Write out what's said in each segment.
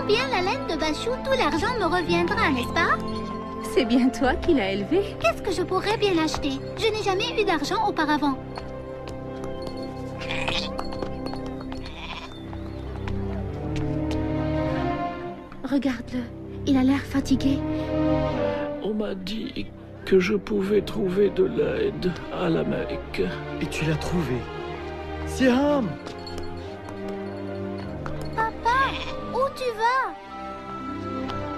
bien la laine de Bachou, tout l'argent me reviendra, n'est-ce pas? C'est bien toi qui l'as élevé. Qu'est-ce que je pourrais bien acheter? Je n'ai jamais eu d'argent auparavant. Regarde-le, il a l'air fatigué. On m'a dit que je pouvais trouver de l'aide à la Mecque. Et tu l'as trouvé. Siam! Papa, où tu vas?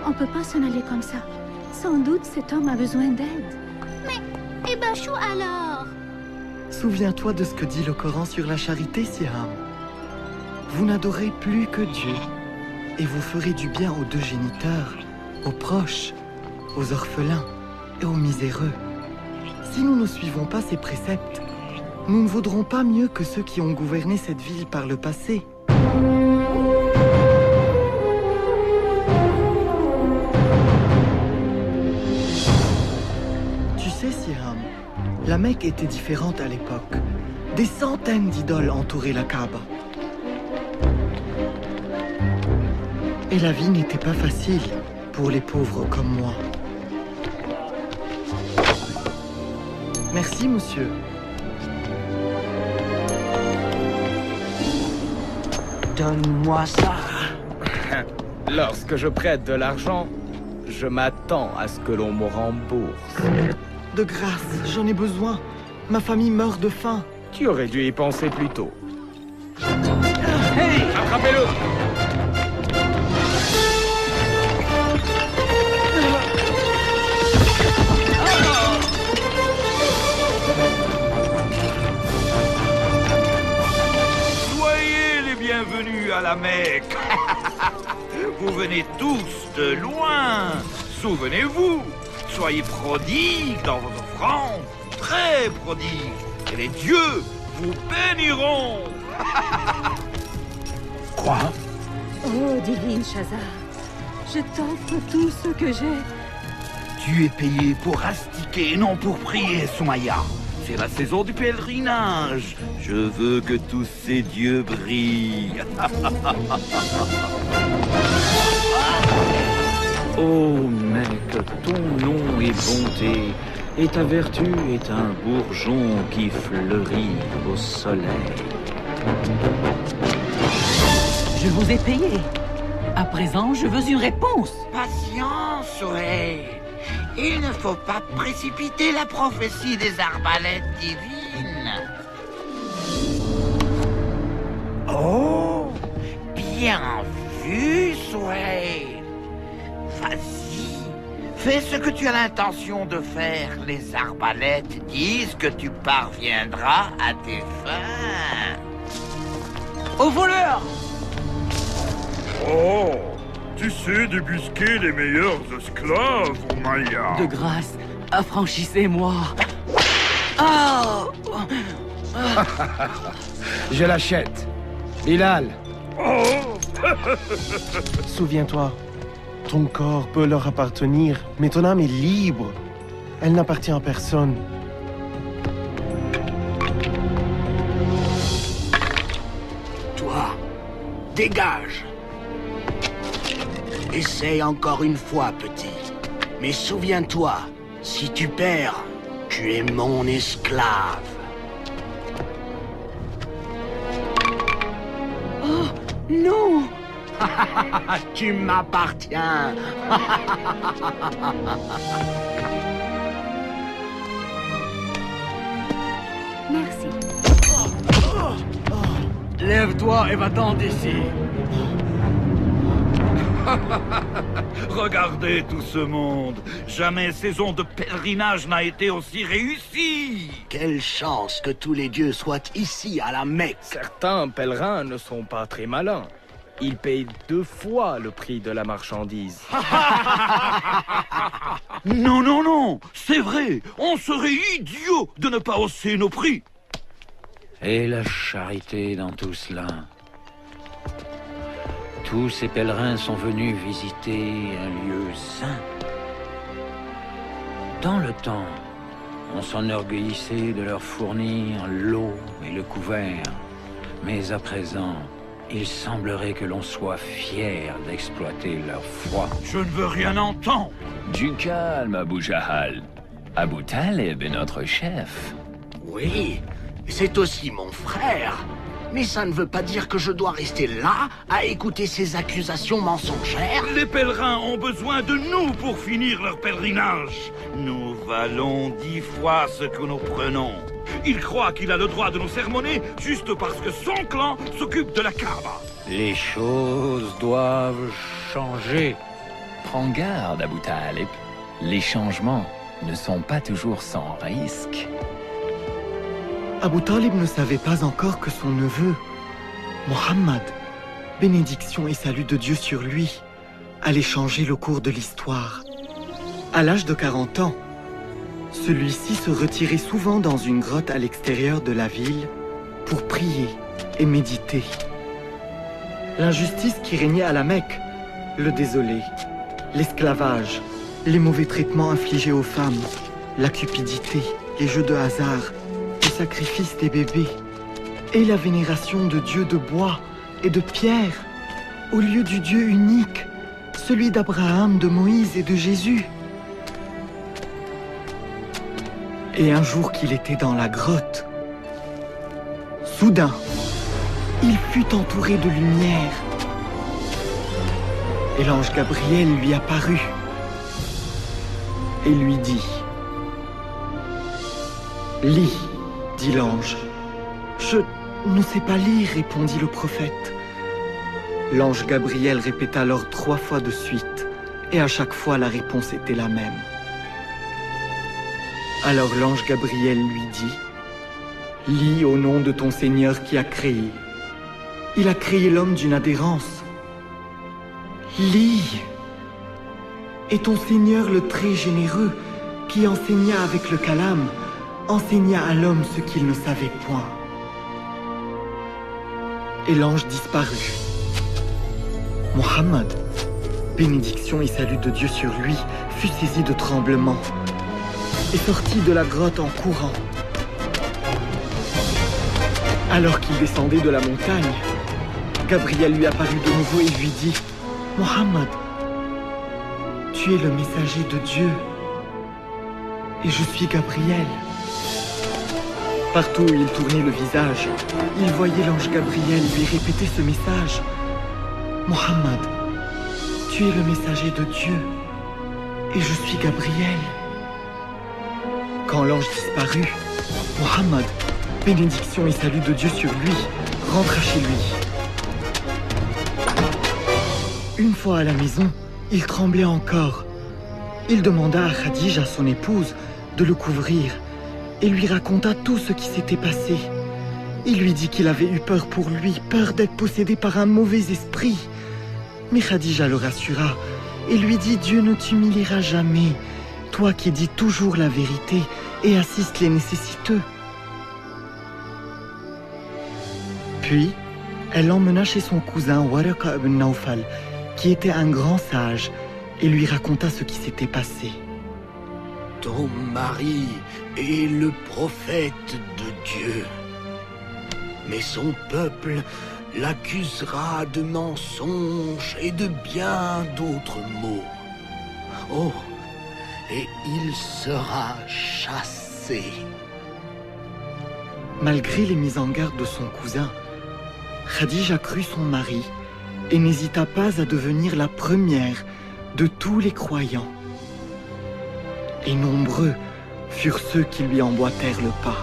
On peut pas s'en aller comme ça. Sans doute cet homme a besoin d'aide. Et Bachou alors? Souviens-toi de ce que dit le Coran sur la charité, Siam. Vous n'adorez plus que Dieu, et vous ferez du bien aux deux géniteurs, aux proches, aux orphelins et aux miséreux. Si nous ne suivons pas ces préceptes, nous ne vaudrons pas mieux que ceux qui ont gouverné cette ville par le passé. Tu sais, Siam, la Mecque était différente à l'époque. Des centaines d'idoles entouraient la Kaaba. Et la vie n'était pas facile pour les pauvres comme moi. Merci, monsieur. Donne-moi ça. Lorsque je prête de l'argent, je m'attends à ce que l'on me rembourse. De grâce, j'en ai besoin. Ma famille meurt de faim. Tu aurais dû y penser plus tôt. Hey! Attrapez-le! Soyez les bienvenus à la Mecque. Vous venez tous de loin. Souvenez-vous, soyez prodigues dans vos offrandes, très prodigues, et les dieux vous béniront. Quoi? Oh, divine Shazar, je t'offre tout ce que j'ai. Tu es payé pour astiquer, non pour prier, Soumaya. C'est la saison du pèlerinage. Je veux que tous ces dieux brillent. Ô mec, ton nom est bonté, et ta vertu est un bourgeon qui fleurit au soleil. Je vous ai payé. À présent, je veux une réponse. Patience, Soleil. Il ne faut pas précipiter la prophétie des arbalètes divines. Oh, bien vu, Soleil. Vas-y, fais ce que tu as l'intention de faire. Les arbalètes disent que tu parviendras à tes fins. Au voleur! Oh, tu sais débusquer les meilleurs esclaves, Maya. De grâce, affranchissez-moi. Oh! Je l'achète. Bilal, Souviens-toi, ton corps peut leur appartenir, mais ton âme est libre. Elle n'appartient à personne. Toi, dégage. Essaye encore une fois, petit. Mais souviens-toi, si tu perds, tu es mon esclave. Oh, non! Tu m'appartiens. Merci. Lève-toi et va-t'en d'ici. Regardez tout ce monde. Jamais saison de pèlerinage n'a été aussi réussie. Quelle chance que tous les dieux soient ici à la Mecque. certains pèlerins ne sont pas très malins. Ils payent 2 fois le prix de la marchandise. Non, non, non, c'est vrai. On serait idiot de ne pas hausser nos prix. Et la charité dans tout cela. Tous ces pèlerins sont venus visiter un lieu saint. Dans le temps, on s'enorgueillissait de leur fournir l'eau et le couvert. Mais à présent, Il semblerait que l'on soit fier d'exploiter leur foi. Je ne veux rien entendre. Du calme, Abu Jahal. Abu Talib est notre chef. Oui, c'est aussi mon frère. Mais ça ne veut pas dire que je dois rester là à écouter ces accusations mensongères. Les pèlerins ont besoin de nous pour finir leur pèlerinage. Nous valons 10 fois ce que nous prenons. Il croit qu'il a le droit de nous sermonner juste parce que son clan s'occupe de la Kaaba. Les choses doivent changer. Prends garde, Abu Talib. Les changements ne sont pas toujours sans risque. Abu Talib ne savait pas encore que son neveu, Mohammed, bénédiction et salut de Dieu sur lui, allait changer le cours de l'histoire. À l'âge de 40 ans, celui-ci se retirait souvent dans une grotte à l'extérieur de la ville pour prier et méditer. L'injustice qui régnait à la Mecque le désolait. L'esclavage, les mauvais traitements infligés aux femmes, la cupidité, les jeux de hasard, le sacrifice des bébés et la vénération de dieux de bois et de pierre au lieu du Dieu unique, celui d'Abraham, de Moïse et de Jésus. Et un jour qu'il était dans la grotte, soudain, il fut entouré de lumière. Et l'ange Gabriel lui apparut et lui dit « Lis », dit l'ange. « Je ne sais pas lire », répondit le prophète. L'ange Gabriel répéta alors 3 fois de suite, et à chaque fois la réponse était la même. Alors l'ange Gabriel lui dit « Lis au nom de ton Seigneur qui a créé. Il a créé l'homme d'une adhérence. Lis. Et ton Seigneur le très généreux, qui enseigna avec le calame, enseigna à l'homme ce qu'il ne savait point. » Et l'ange disparut. Mohammed, bénédiction et salut de Dieu sur lui, fut saisi de tremblement et sortit de la grotte en courant. Alors qu'il descendait de la montagne, Gabriel lui apparut de nouveau et lui dit « Mohammed, tu es le messager de Dieu, et je suis Gabriel. » Partout où il tournait le visage, il voyait l'ange Gabriel lui répéter ce message. « Mohammed, tu es le messager de Dieu, et je suis Gabriel. » Quand l'ange disparut, Mohammed, bénédiction et salut de Dieu sur lui, rentra chez lui. Une fois à la maison, il tremblait encore. Il demanda à Khadija, son épouse, de le couvrir et lui raconta tout ce qui s'était passé. Il lui dit qu'il avait eu peur pour lui, peur d'être possédé par un mauvais esprit. Mais Khadija le rassura et lui dit « Dieu ne t'humiliera jamais, toi qui dis toujours la vérité et assistes les nécessiteux. » Puis, elle l'emmena chez son cousin Waraqa ibn Nawfal, qui était un grand sage, et lui raconta ce qui s'était passé. « Ton mari est le prophète de Dieu, mais son peuple l'accusera de mensonges et de bien d'autres maux. Oh, et il sera chassé. » Malgré les mises en garde de son cousin, Khadija crut son mari et n'hésita pas à devenir la première de tous les croyants. Et nombreux furent ceux qui lui emboîtèrent le pas.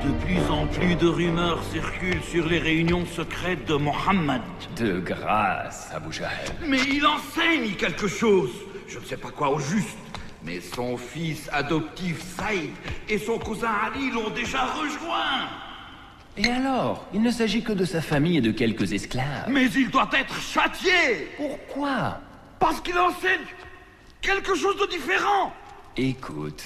De plus en plus de rumeurs circulent sur les réunions secrètes de Mohammed. De grâce, Abu Jahal. Mais il enseigne quelque chose. Je ne sais pas quoi au juste. Mais son fils adoptif Saïd et son cousin Ali l'ont déjà rejoint. Et alors? Il ne s'agit que de sa famille et de quelques esclaves. Mais il doit être châtié. Pourquoi? Parce qu'il enseigne quelque chose de différent. Écoute,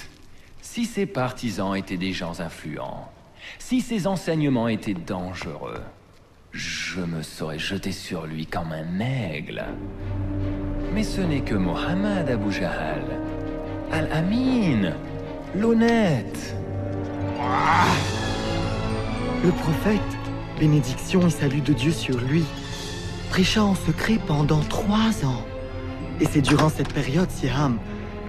si ses partisans étaient des gens influents, si ses enseignements étaient dangereux, je me serais jeté sur lui comme un aigle. Mais ce n'est que Mohammed, Abu Jahal. Al-Amin, l'honnête. Le prophète, bénédiction et salut de Dieu sur lui, prêcha en secret pendant 3 ans. Et c'est durant cette période, Siam,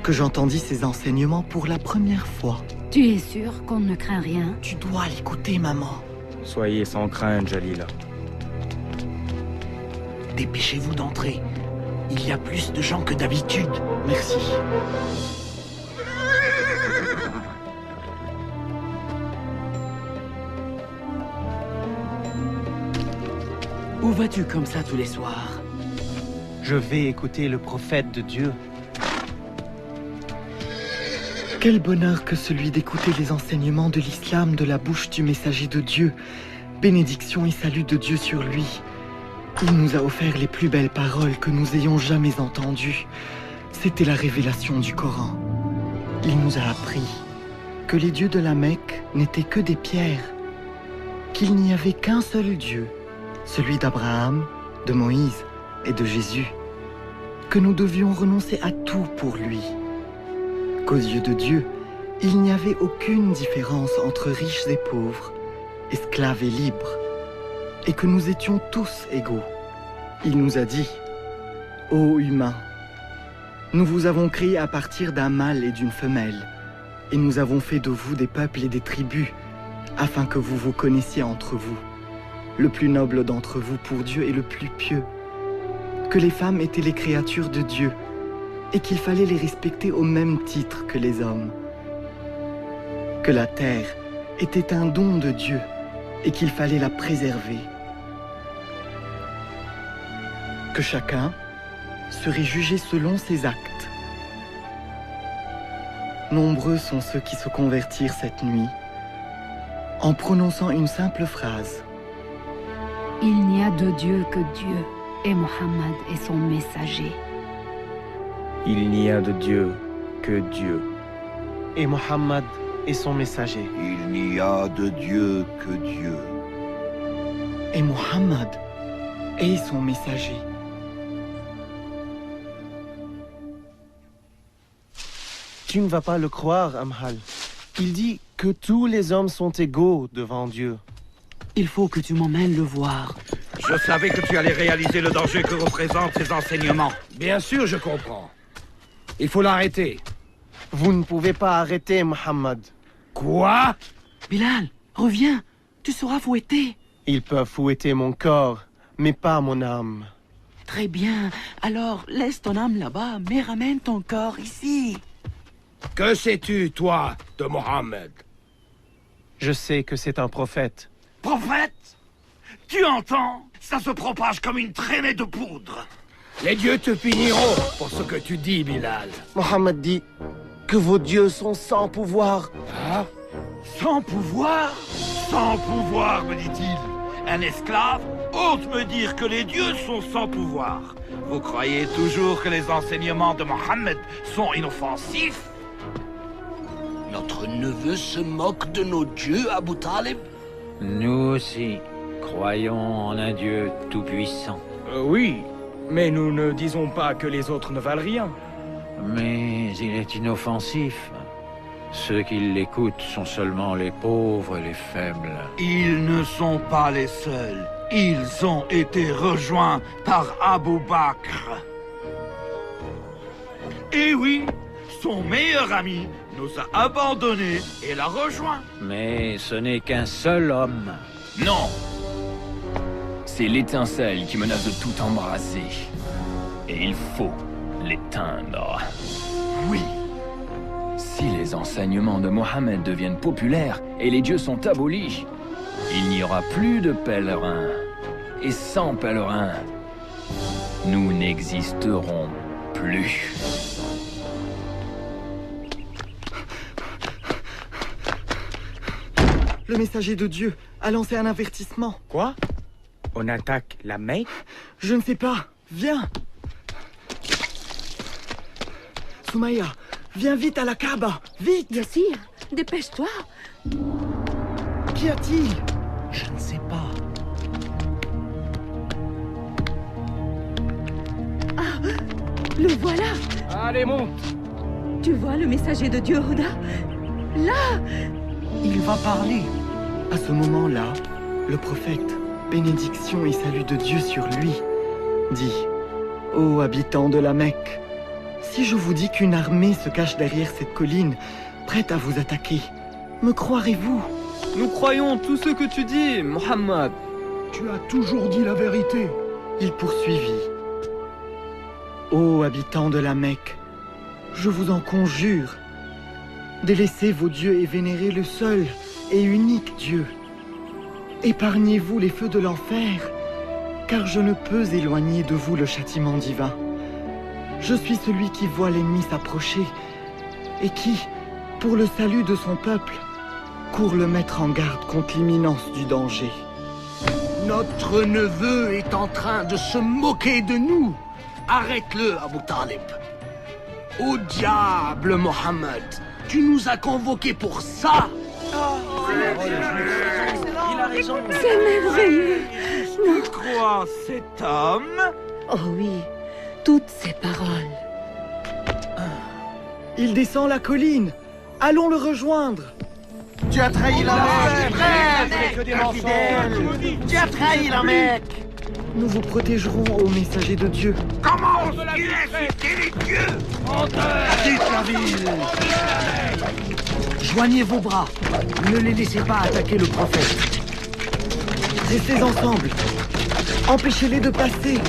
que j'entendis ses enseignements pour la première fois. Tu es sûr qu'on ne craint rien? Tu dois l'écouter, maman. Soyez sans crainte, Jalila. Dépêchez-vous d'entrer. Il y a plus de gens que d'habitude. Merci. Où vas-tu comme ça tous les soirs? Je vais écouter le prophète de Dieu. Quel bonheur que celui d'écouter les enseignements de l'islam de la bouche du messager de Dieu. Bénédiction et salut de Dieu sur lui. Il nous a offert les plus belles paroles que nous ayons jamais entendues. C'était la révélation du Coran. Il nous a appris que les dieux de la Mecque n'étaient que des pierres, qu'il n'y avait qu'un seul Dieu, celui d'Abraham, de Moïse et de Jésus, que nous devions renoncer à tout pour lui, qu'aux yeux de Dieu, il n'y avait aucune différence entre riches et pauvres, esclaves et libres, et que nous étions tous égaux. Il nous a dit, « Ô humains, nous vous avons créés à partir d'un mâle et d'une femelle, et nous avons fait de vous des peuples et des tribus, afin que vous vous connaissiez entre vous. Le plus noble d'entre vous pour Dieu est le plus pieux, que les femmes étaient les créatures de Dieu, et qu'il fallait les respecter au même titre que les hommes, que la terre était un don de Dieu, et qu'il fallait la préserver, que chacun serait jugé selon ses actes. Nombreux sont ceux qui se convertirent cette nuit en prononçant une simple phrase. Il n'y a de Dieu que Dieu, et Mohammed est son messager. Il n'y a de Dieu que Dieu. Et Mohammed est son messager. Il n'y a de Dieu que Dieu. Et Mohammed est son messager. Tu ne vas pas le croire, Amhal. Il dit que tous les hommes sont égaux devant Dieu. Il faut que tu m'emmènes le voir. Je savais que tu allais réaliser le danger que représentent ces enseignements. Bien sûr, je comprends. Il faut l'arrêter. Vous ne pouvez pas arrêter, Mohammed. Quoi? Bilal, reviens. Tu seras fouetté. Ils peuvent fouetter mon corps, mais pas mon âme. Très bien. Alors, laisse ton âme là-bas, mais ramène ton corps ici. Que sais-tu, toi, de Mohammed? Je sais que c'est un prophète. Prophète? Tu entends? Ça se propage comme une traînée de poudre. Les dieux te puniront pour ce que tu dis, Bilal. Mohammed dit que vos dieux sont sans pouvoir. Ah? Sans pouvoir? Sans pouvoir, me dit-il. Un esclave ose me dire que les dieux sont sans pouvoir. Vous croyez toujours que les enseignements de Mohammed sont inoffensifs? Notre neveu se moque de nos dieux, Abu Talib? Nous aussi, croyons en un Dieu tout-puissant. Oui, mais nous ne disons pas que les autres ne valent rien. Mais il est inoffensif. Ceux qui l'écoutent sont seulement les pauvres et les faibles. Ils ne sont pas les seuls. Ils ont été rejoints par Abu Bakr. Et oui, son meilleur ami nous a abandonnés et l'a rejoint. Mais ce n'est qu'un seul homme. Non! C'est l'étincelle qui menace de tout embraser. Et il faut l'éteindre. Oui. Si les enseignements de Mohammed deviennent populaires et les dieux sont abolis, il n'y aura plus de pèlerins. Et sans pèlerins, nous n'existerons plus. Le messager de Dieu a lancé un avertissement. Quoi? On attaque la Mecque? Je ne sais pas. Viens. Soumaya, viens vite à la Kaaba. Vite. Yassir, dépêche-toi. Qu'y a-t-il? Je ne sais pas. Ah, le voilà. Allez, monte. Tu vois le messager de Dieu, Huda? Là. Il va parler. À ce moment-là, Le prophète, bénédiction et salut de Dieu sur lui, dit « Ô habitants de la Mecque, si je vous dis qu'une armée se cache derrière cette colline, prête à vous attaquer, me croirez-vous » Nous croyons tout ce que tu dis, Mohammed. Tu as toujours dit la vérité. Il poursuivit. Ô habitants de la Mecque, je vous en conjure, délaissez vos dieux et vénérez le seul et unique Dieu. Épargnez-vous les feux de l'enfer, car je ne peux éloigner de vous le châtiment divin. Je suis celui qui voit l'ennemi s'approcher et qui, pour le salut de son peuple, court le mettre en garde contre l'imminence du danger. Notre neveu est en train de se moquer de nous. Arrête-le, Abu Talib. Au diable, Mohammed. Tu nous as convoqués pour ça. Il a raison. C'est merveilleux. Tu crois cet homme? Oh oui, toutes ces paroles. Il descend la colline. Allons le rejoindre. Tu as trahi la Mecque. Tu as trahi la Mecque. Nous vous protégerons, ô messager de Dieu. Comment oses-tu insulter les dieux? Quitte la ville. Joignez vos bras. Ne les laissez pas attaquer le prophète. Restez ensemble. Empêchez-les de passer.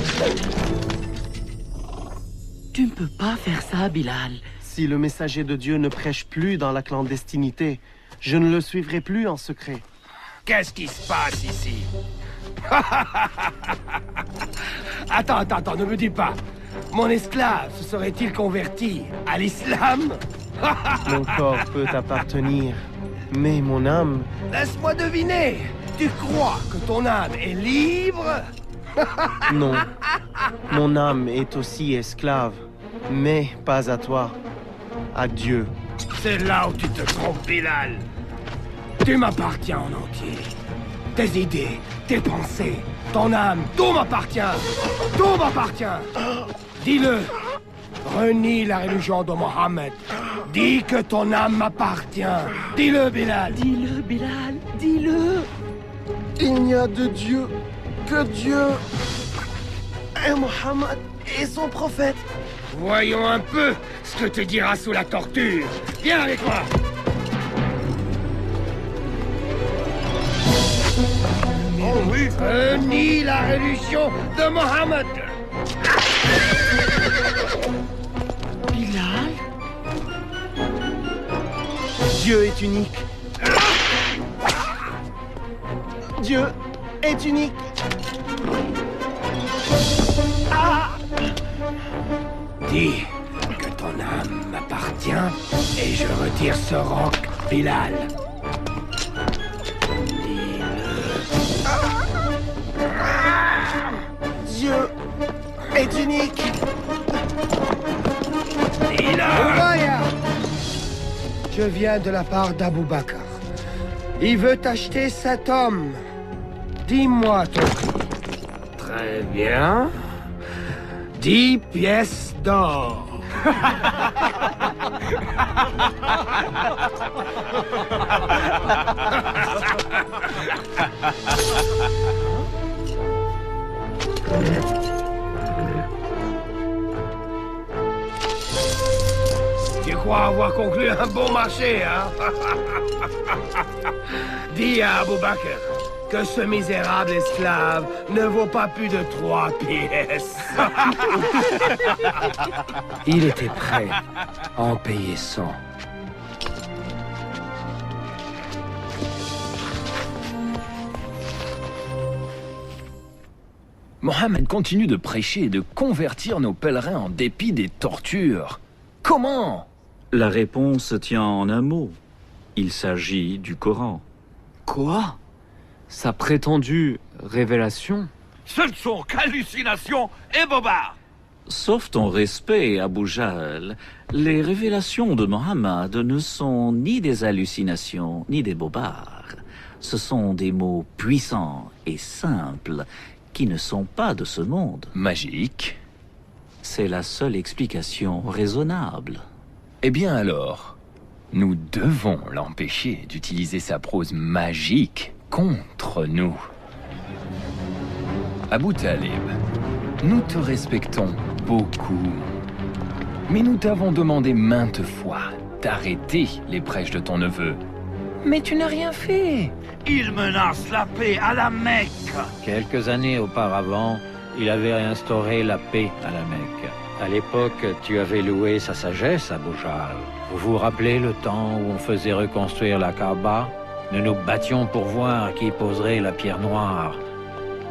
Tu ne peux pas faire ça, Bilal. Si le messager de Dieu ne prêche plus dans la clandestinité, je ne le suivrai plus en secret. Qu'est-ce qui se passe ici? Attends, ne me dis pas. Mon esclave se serait-il converti à l'islam? Mon corps peut appartenir, mais mon âme... Laisse-moi deviner. Tu crois que ton âme est libre? Non. Mon âme est aussi esclave, mais pas à toi. À Dieu. C'est là où tu te trompes, Bilal. Tu m'appartiens en entier. Tes idées, tes pensées, ton âme, tout m'appartient. Tout m'appartient. Dis-le. Renie la religion de Mohammed. Dis que ton âme m'appartient. Dis-le, Bilal. Dis-le, Bilal. Dis-le. Il n'y a de Dieu que Dieu et Mohammed et son prophète. Voyons un peu ce que tu diras sous la torture. Viens avec moi. Oh oui. Renie la religion de Mohammed. Bilal? Dieu est unique. Dieu est unique. Dis que ton âme m'appartient et je retire ce roc, Bilal. Dieu est unique. Je viens de la part d'Abou Bakr. Il veut acheter cet homme. Dis-moi ton prix. Très bien. 10 pièces d'or. Tu crois avoir conclu un bon marché, hein? Dis à Abou Bakr que ce misérable esclave ne vaut pas plus de 3 pièces. Il était prêt à en payer 100. Mohammed continue de prêcher et de convertir nos pèlerins en dépit des tortures. Comment? La réponse tient en un mot. Il s'agit du Coran. Quoi? Sa prétendue révélation? Ce ne sont qu'hallucinations et bobards. Sauf ton respect, Abu Jahl, les révélations de Mohammed ne sont ni des hallucinations, ni des bobards. Ce sont des mots puissants et simples qui ne sont pas de ce monde. Magique? C'est la seule explication raisonnable. Eh bien alors, nous devons l'empêcher d'utiliser sa prose magique contre nous. Abu Talib, nous te respectons beaucoup. Mais nous t'avons demandé maintes fois d'arrêter les prêches de ton neveu. Mais tu n'as rien fait. Il menace la paix à la Mecque. Quelques années auparavant, il avait réinstauré la paix à la Mecque. À l'époque, tu avais loué sa sagesse, Abu Jahl. Vous vous rappelez le temps où on faisait reconstruire la Kaaba? Nous nous battions pour voir qui poserait la pierre noire.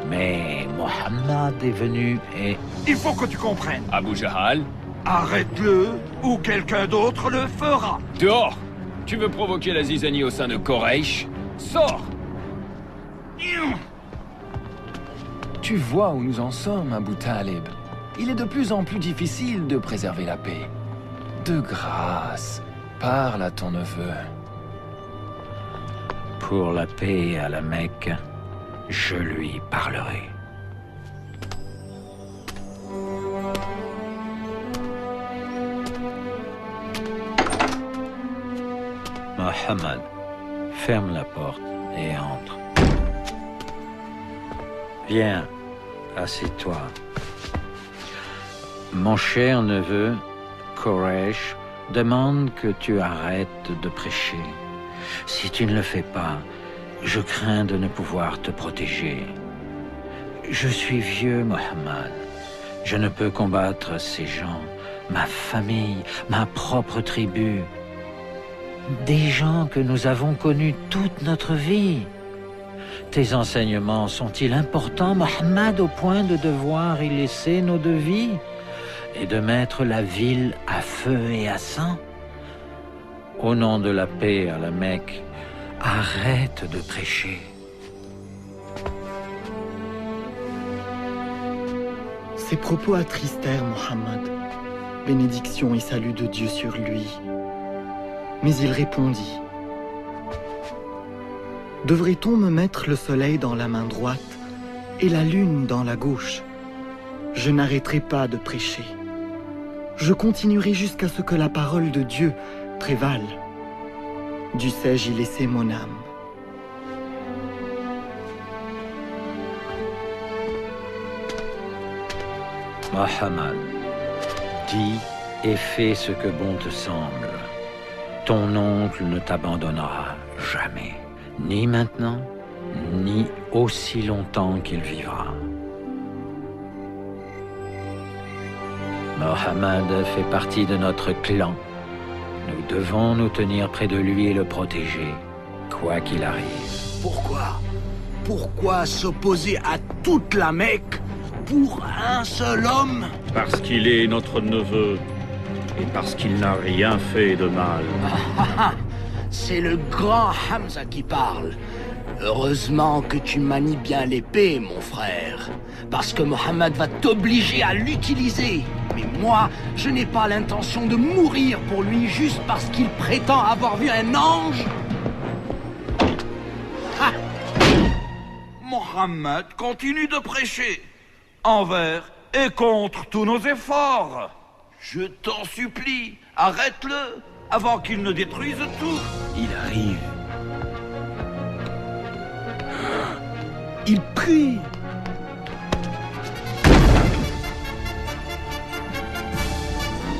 Mais Mohammed est venu et... Il faut que tu comprennes. Abu Jahl, arrête-le ou quelqu'un d'autre le fera. Dehors! Tu veux provoquer la zizanie au sein de Quraysh? Sors! Tu vois où nous en sommes, Abu Talib. Il est de plus en plus difficile de préserver la paix. De grâce, parle à ton neveu. Pour la paix à la Mecque, je lui parlerai. Mohammed, ferme la porte et entre. Viens, assieds-toi. Mon cher neveu, Quraysh, demande que tu arrêtes de prêcher. Si tu ne le fais pas, je crains de ne pouvoir te protéger. Je suis vieux, Mohammed. Je ne peux combattre ces gens, ma famille, ma propre tribu. Des gens que nous avons connus toute notre vie. Tes enseignements sont-ils importants, Mohammed, au point de devoir y laisser nos deux vies et de mettre la ville à feu et à sang? Au nom de la paix à la Mecque, arrête de prêcher. Ces propos attristèrent Mohammed. Bénédiction et salut de Dieu sur lui. Mais il répondit: devrait-on me mettre le soleil dans la main droite et la lune dans la gauche? Je n'arrêterai pas de prêcher. Je continuerai jusqu'à ce que la parole de Dieu prévale. Dussé-je y laisser mon âme? Mohammed, dis et fais ce que bon te semble. Ton oncle ne t'abandonnera jamais, ni maintenant, ni aussi longtemps qu'il vivra. Mohammed fait partie de notre clan. Nous devons nous tenir près de lui et le protéger, quoi qu'il arrive. Pourquoi? Pourquoi s'opposer à toute la Mecque pour un seul homme? Parce qu'il est notre neveu. Et parce qu'il n'a rien fait de mal. C'est le grand Hamza qui parle. Heureusement que tu manies bien l'épée, mon frère. Parce que Mohammed va t'obliger à l'utiliser. Mais moi, je n'ai pas l'intention de mourir pour lui juste parce qu'il prétend avoir vu un ange. Mohammed continue de prêcher, envers et contre tous nos efforts. Je t'en supplie, arrête-le, avant qu'il ne détruise tout. Il arrive. Il prie.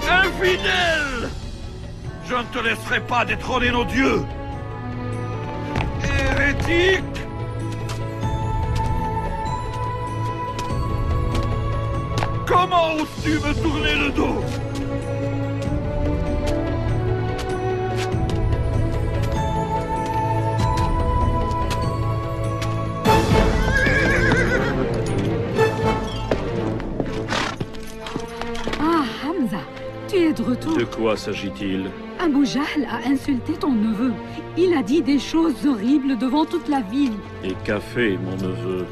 Infidèle! Je ne te laisserai pas détrôner nos dieux. Hérétique! Comment oses-tu me tourner le dos? Ah, Hamza, tu es de retour. De quoi s'agit-il? Abu Jahl a insulté ton neveu. Il a dit des choses horribles devant toute la ville. Et qu'a fait mon neveu?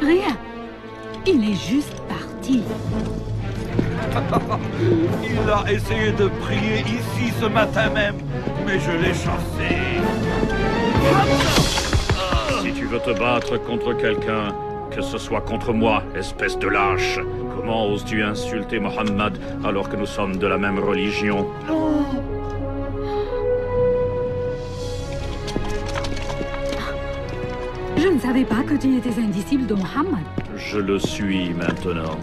Rien. Il est juste parti. Il a essayé de prier ici ce matin même, mais je l'ai chassé. Si tu veux te battre contre quelqu'un, que ce soit contre moi, espèce de lâche. Comment oses-tu insulter Mohammed alors que nous sommes de la même religion? Je ne savais pas que tu étais un disciple de Mohammed. Je le suis maintenant.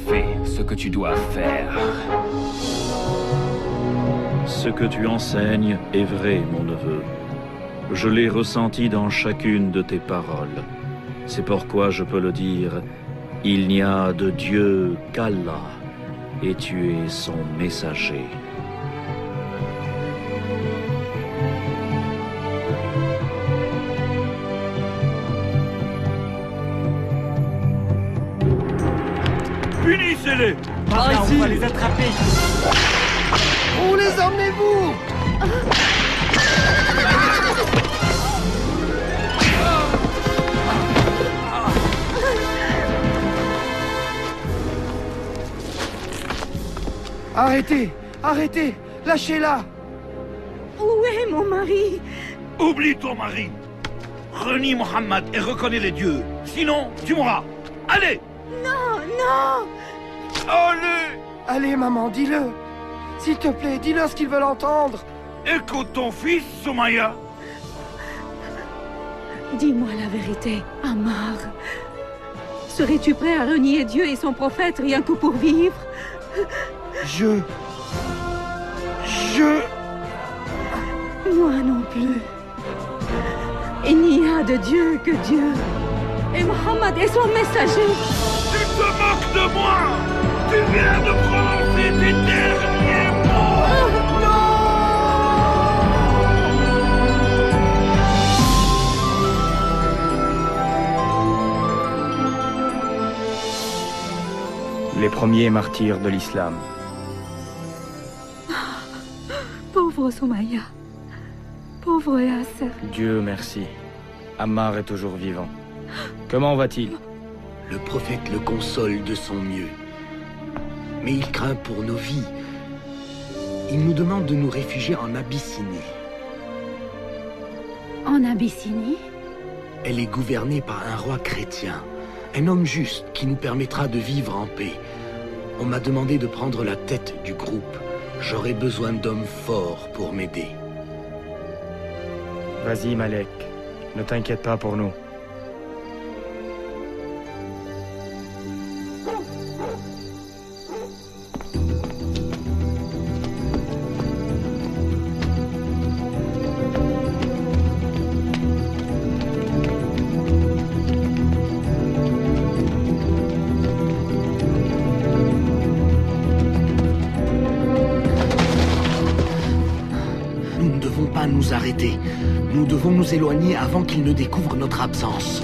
Fais ce que tu dois faire. Ce que tu enseignes est vrai, mon neveu. Je l'ai ressenti dans chacune de tes paroles. C'est pourquoi je peux le dire, il n'y a de Dieu qu'Allah, et tu es son messager. Punissez-les! On va les attraper. Où les emmenez-vous? Arrêtez! Arrêtez! Lâchez-la! Où est mon mari? Oublie ton mari! Renie Mohammed et reconnais les dieux. Sinon, tu mourras. Allez! Non, non! Allez! Allez, maman, dis-le! S'il te plaît, dis-leur ce qu'ils veulent entendre! Écoute ton fils, Soumaya. Dis-moi la vérité, Ammar. Serais-tu prêt à renier Dieu et son prophète rien que pour vivre? Moi non plus. Il n'y a de Dieu que Dieu. Et Mohammed est son messager. Tu te moques de moi! Tu viens de prononcer tes derniers mots! Les premiers martyrs de l'islam. Pauvre Soumaya. Pauvre Yasser. Dieu merci. Ammar est toujours vivant. Comment va-t-il? Le prophète le console de son mieux. Mais il craint pour nos vies. Il nous demande de nous réfugier en Abyssinie. En Abyssinie? Elle est gouvernée par un roi chrétien. Un homme juste qui nous permettra de vivre en paix. On m'a demandé de prendre la tête du groupe. J'aurai besoin d'hommes forts pour m'aider. Vas-y, Malek. Ne t'inquiète pas pour nous. Nous ne devons pas nous arrêter. Nous devons nous éloigner avant qu'ils ne découvrent notre absence.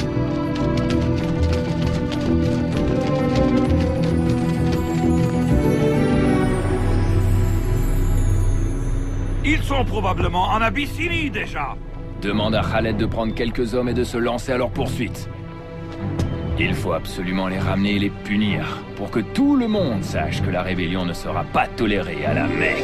Ils sont probablement en Abyssinie déjà. Demande à Khaled de prendre quelques hommes et de se lancer à leur poursuite. Il faut absolument les ramener et les punir, pour que tout le monde sache que la rébellion ne sera pas tolérée à la Mecque.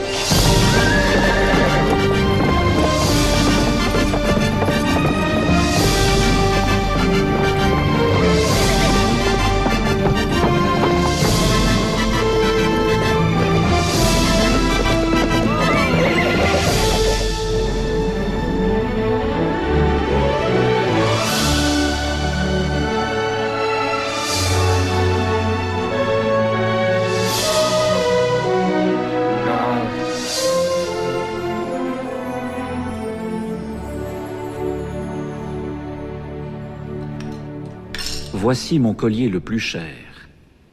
Voici mon collier le plus cher.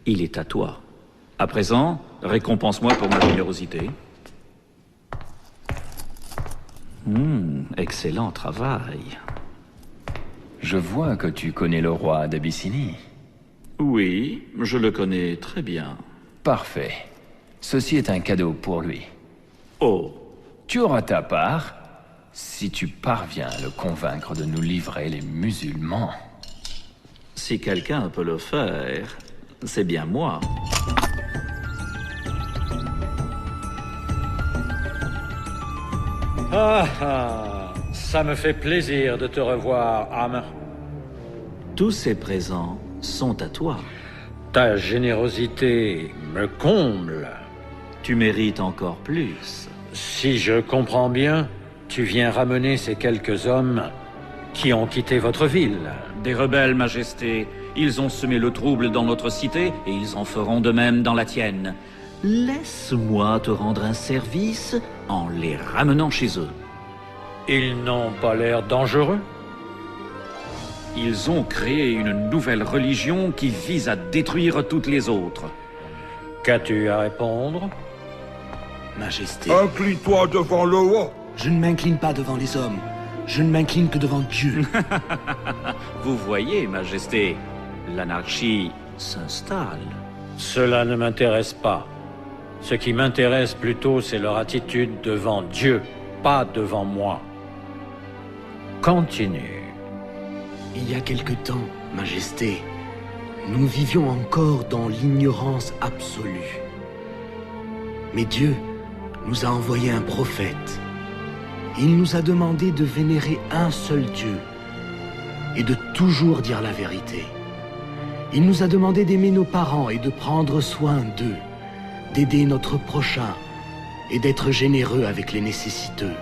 Il est à toi. À présent, récompense-moi pour ma générosité. Excellent travail. Je vois que tu connais le roi d'Abyssinie. Oui, je le connais très bien. Parfait. Ceci est un cadeau pour lui. Oh. Tu auras ta part si tu parviens à le convaincre de nous livrer les musulmans. Si quelqu'un peut le faire, c'est bien moi. Ça me fait plaisir de te revoir, Amr. Tous ces présents sont à toi. Ta générosité me comble. Tu mérites encore plus. Si je comprends bien, tu viens ramener ces quelques hommes qui ont quitté votre ville. Des rebelles, Majesté. Ils ont semé le trouble dans notre cité et ils en feront de même dans la tienne. Laisse-moi te rendre un service en les ramenant chez eux. Ils n'ont pas l'air dangereux. Ils ont créé une nouvelle religion qui vise à détruire toutes les autres. Qu'as-tu à répondre? Majesté. Incline-toi devant le roi. Je ne m'incline pas devant les hommes. Je ne m'incline que devant Dieu. Vous voyez, Majesté, l'anarchie s'installe. Cela ne m'intéresse pas. Ce qui m'intéresse plutôt, c'est leur attitude devant Dieu, pas devant moi. Continue. Il y a quelque temps, Majesté, nous vivions encore dans l'ignorance absolue. Mais Dieu nous a envoyé un prophète. Il nous a demandé de vénérer un seul Dieu et de toujours dire la vérité. Il nous a demandé d'aimer nos parents et de prendre soin d'eux, d'aider notre prochain et d'être généreux avec les nécessiteux.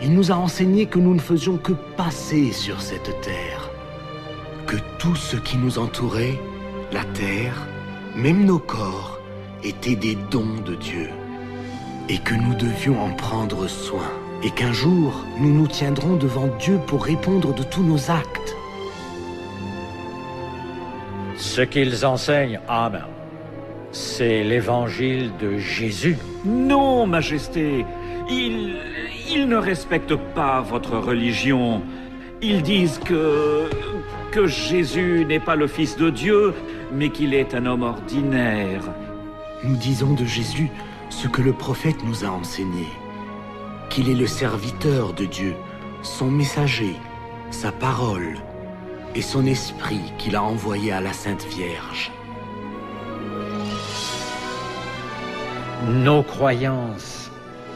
Il nous a enseigné que nous ne faisions que passer sur cette terre, que tout ce qui nous entourait, la terre, même nos corps, étaient des dons de Dieu, et que nous devions en prendre soin, et qu'un jour, nous nous tiendrons devant Dieu pour répondre de tous nos actes. Ce qu'ils enseignent, Amen, c'est l'évangile de Jésus. Non, Majesté, ils ne respectent pas votre religion. Ils disent que Jésus n'est pas le Fils de Dieu, mais qu'il est un homme ordinaire. Nous disons de Jésus ce que le prophète nous a enseigné, qu'il est le serviteur de Dieu, son messager, sa parole et son esprit qu'il a envoyé à la Sainte Vierge. Nos croyances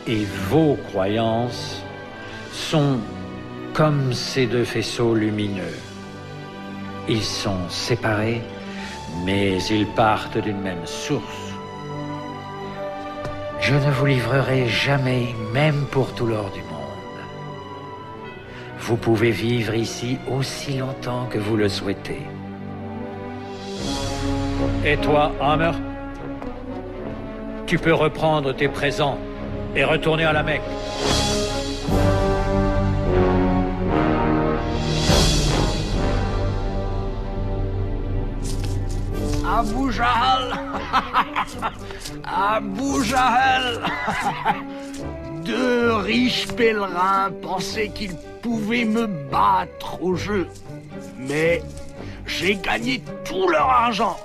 et vos croyances sont comme ces deux faisceaux lumineux. Ils sont séparés, mais ils partent d'une même source. Je ne vous livrerai jamais, même pour tout l'or du monde. Vous pouvez vivre ici aussi longtemps que vous le souhaitez. Et toi, Hammer, tu peux reprendre tes présents et retourner à la Mecque. Abu Jahl. Abu Jahl. Deux riches pèlerins pensaient qu'ils pouvaient me battre au jeu. Mais j'ai gagné tout leur argent.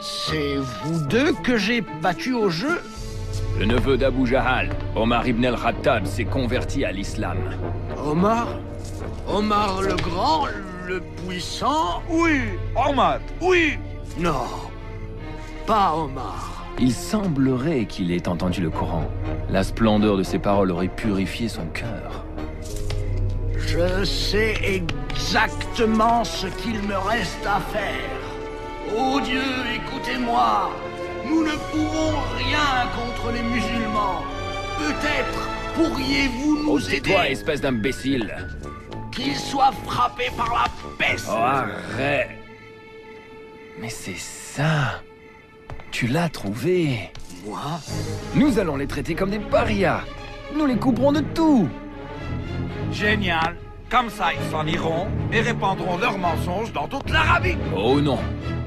C'est vous deux que j'ai battu au jeu? Le neveu d'Abu Jahl, Omar ibn al-Khattab, s'est converti à l'islam. Omar? Omar le Grand, le Puissant? Oui, Omar, oui. Non, pas Omar. Il semblerait qu'il ait entendu le Coran. La splendeur de ses paroles aurait purifié son cœur. Je sais exactement ce qu'il me reste à faire. Oh Dieu, écoutez-moi. Nous ne pouvons rien contre les musulmans. Peut-être pourriez-vous nous aider? Tais-toi, espèce d'imbécile. Qu'ils soient frappés par la peste. Oh, arrête. Mais c'est ça. Tu l'as trouvé. Moi? Nous allons les traiter comme des parias. Nous les couperons de tout. Génial. Comme ça, ils s'en iront et répandront leurs mensonges dans toute l'Arabie. Oh non,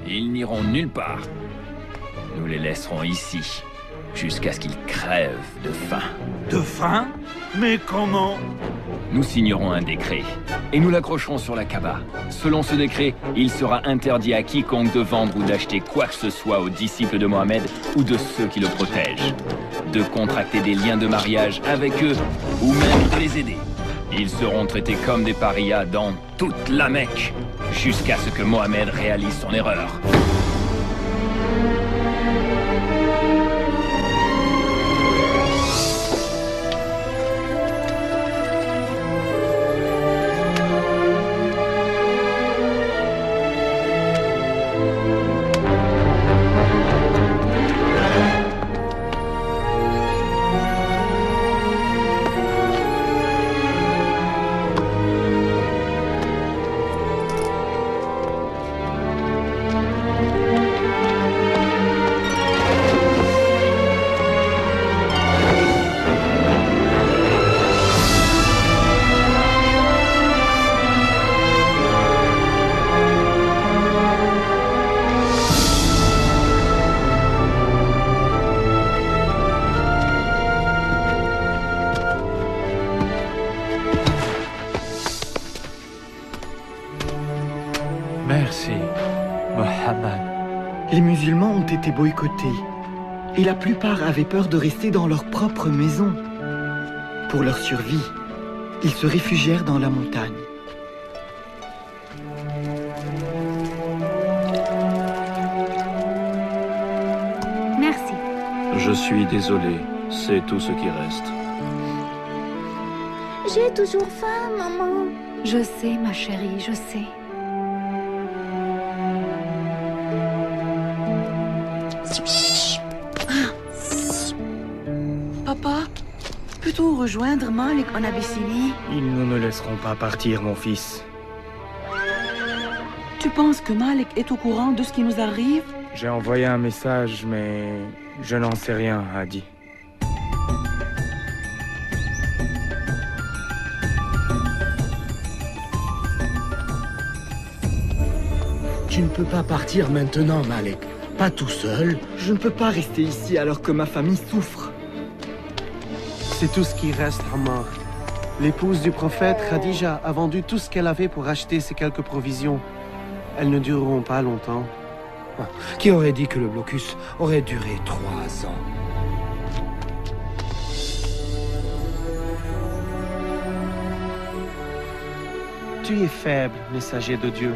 ils n'iront nulle part. Nous les laisserons ici, jusqu'à ce qu'ils crèvent de faim. De faim? Mais comment? Nous signerons un décret, et nous l'accrocherons sur la Kaaba. Selon ce décret, il sera interdit à quiconque de vendre ou d'acheter quoi que ce soit aux disciples de Mohammed ou de ceux qui le protègent, de contracter des liens de mariage avec eux, ou même de les aider. Ils seront traités comme des parias dans toute la Mecque, jusqu'à ce que Mohammed réalise son erreur. Merci, Mohammed. Les musulmans ont été boycottés. Et la plupart avaient peur de rester dans leur propre maison. Pour leur survie, ils se réfugièrent dans la montagne. Merci. Je suis désolé, c'est tout ce qui reste. J'ai toujours faim, maman. Je sais, ma chérie, je sais. Papa, peux-tu rejoindre Malik en Abyssinie? Ils ne nous laisseront pas partir, mon fils. Tu penses que Malik est au courant de ce qui nous arrive? J'ai envoyé un message, mais je n'en sais rien, Hadi. Tu ne peux pas partir maintenant, Malek. Pas tout seul. Je ne peux pas rester ici alors que ma famille souffre. C'est tout ce qui reste, Ammar. L'épouse du prophète, Khadija, a vendu tout ce qu'elle avait pour acheter ces quelques provisions. Elles ne dureront pas longtemps. Qui aurait dit que le blocus aurait duré 3 ans? Tu es faible, messager de Dieu.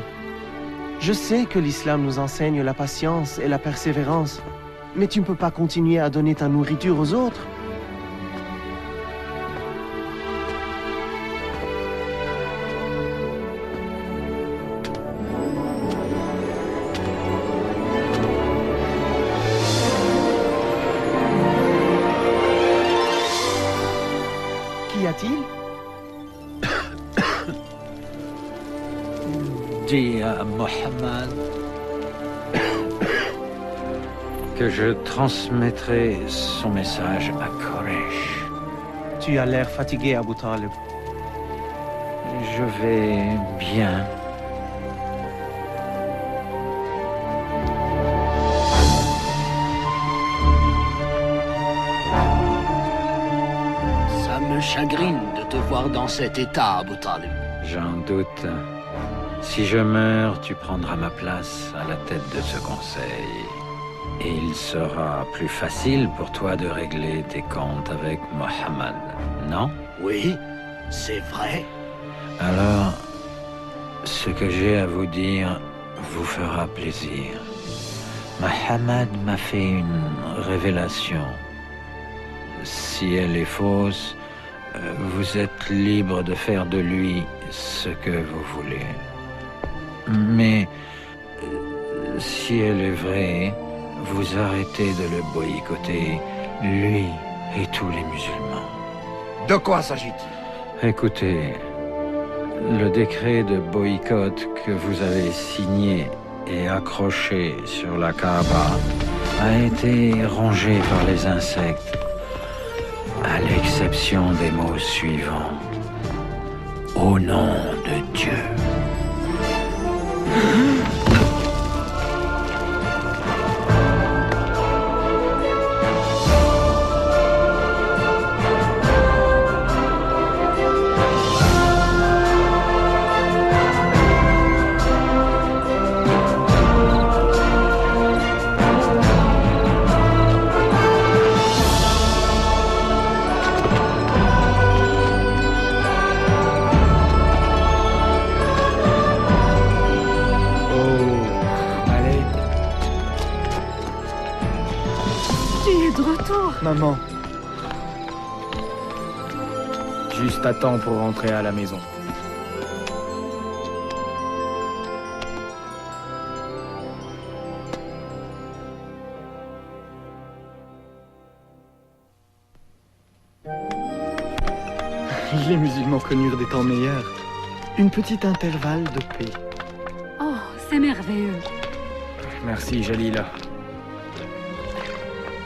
Je sais que l'islam nous enseigne la patience et la persévérance, mais tu ne peux pas continuer à donner ta nourriture aux autres. Qu'y a-t-il? Dis à Mohammed que je transmettrai son message à Koresh. Tu as l'air fatigué, Abu Talib. Je vais bien. Ça me chagrine de te voir dans cet état, Abu Talib. J'en doute. Si je meurs, tu prendras ma place à la tête de ce conseil. Et il sera plus facile pour toi de régler tes comptes avec Mohammed, non? Oui, c'est vrai. Alors, ce que j'ai à vous dire vous fera plaisir. Mohammed m'a fait une révélation. Si elle est fausse, vous êtes libre de faire de lui ce que vous voulez. Mais si elle est vraie, vous arrêtez de le boycotter, lui et tous les musulmans. De quoi s'agit-il? Écoutez, le décret de boycott que vous avez signé et accroché sur la Kaaba a été rongé par les insectes, à l'exception des mots suivants. Au nom de Dieu. Maman. Juste à temps pour rentrer à la maison. Les musulmans connurent des temps meilleurs. Une petite intervalle de paix. Oh, c'est merveilleux. Merci, Jalila.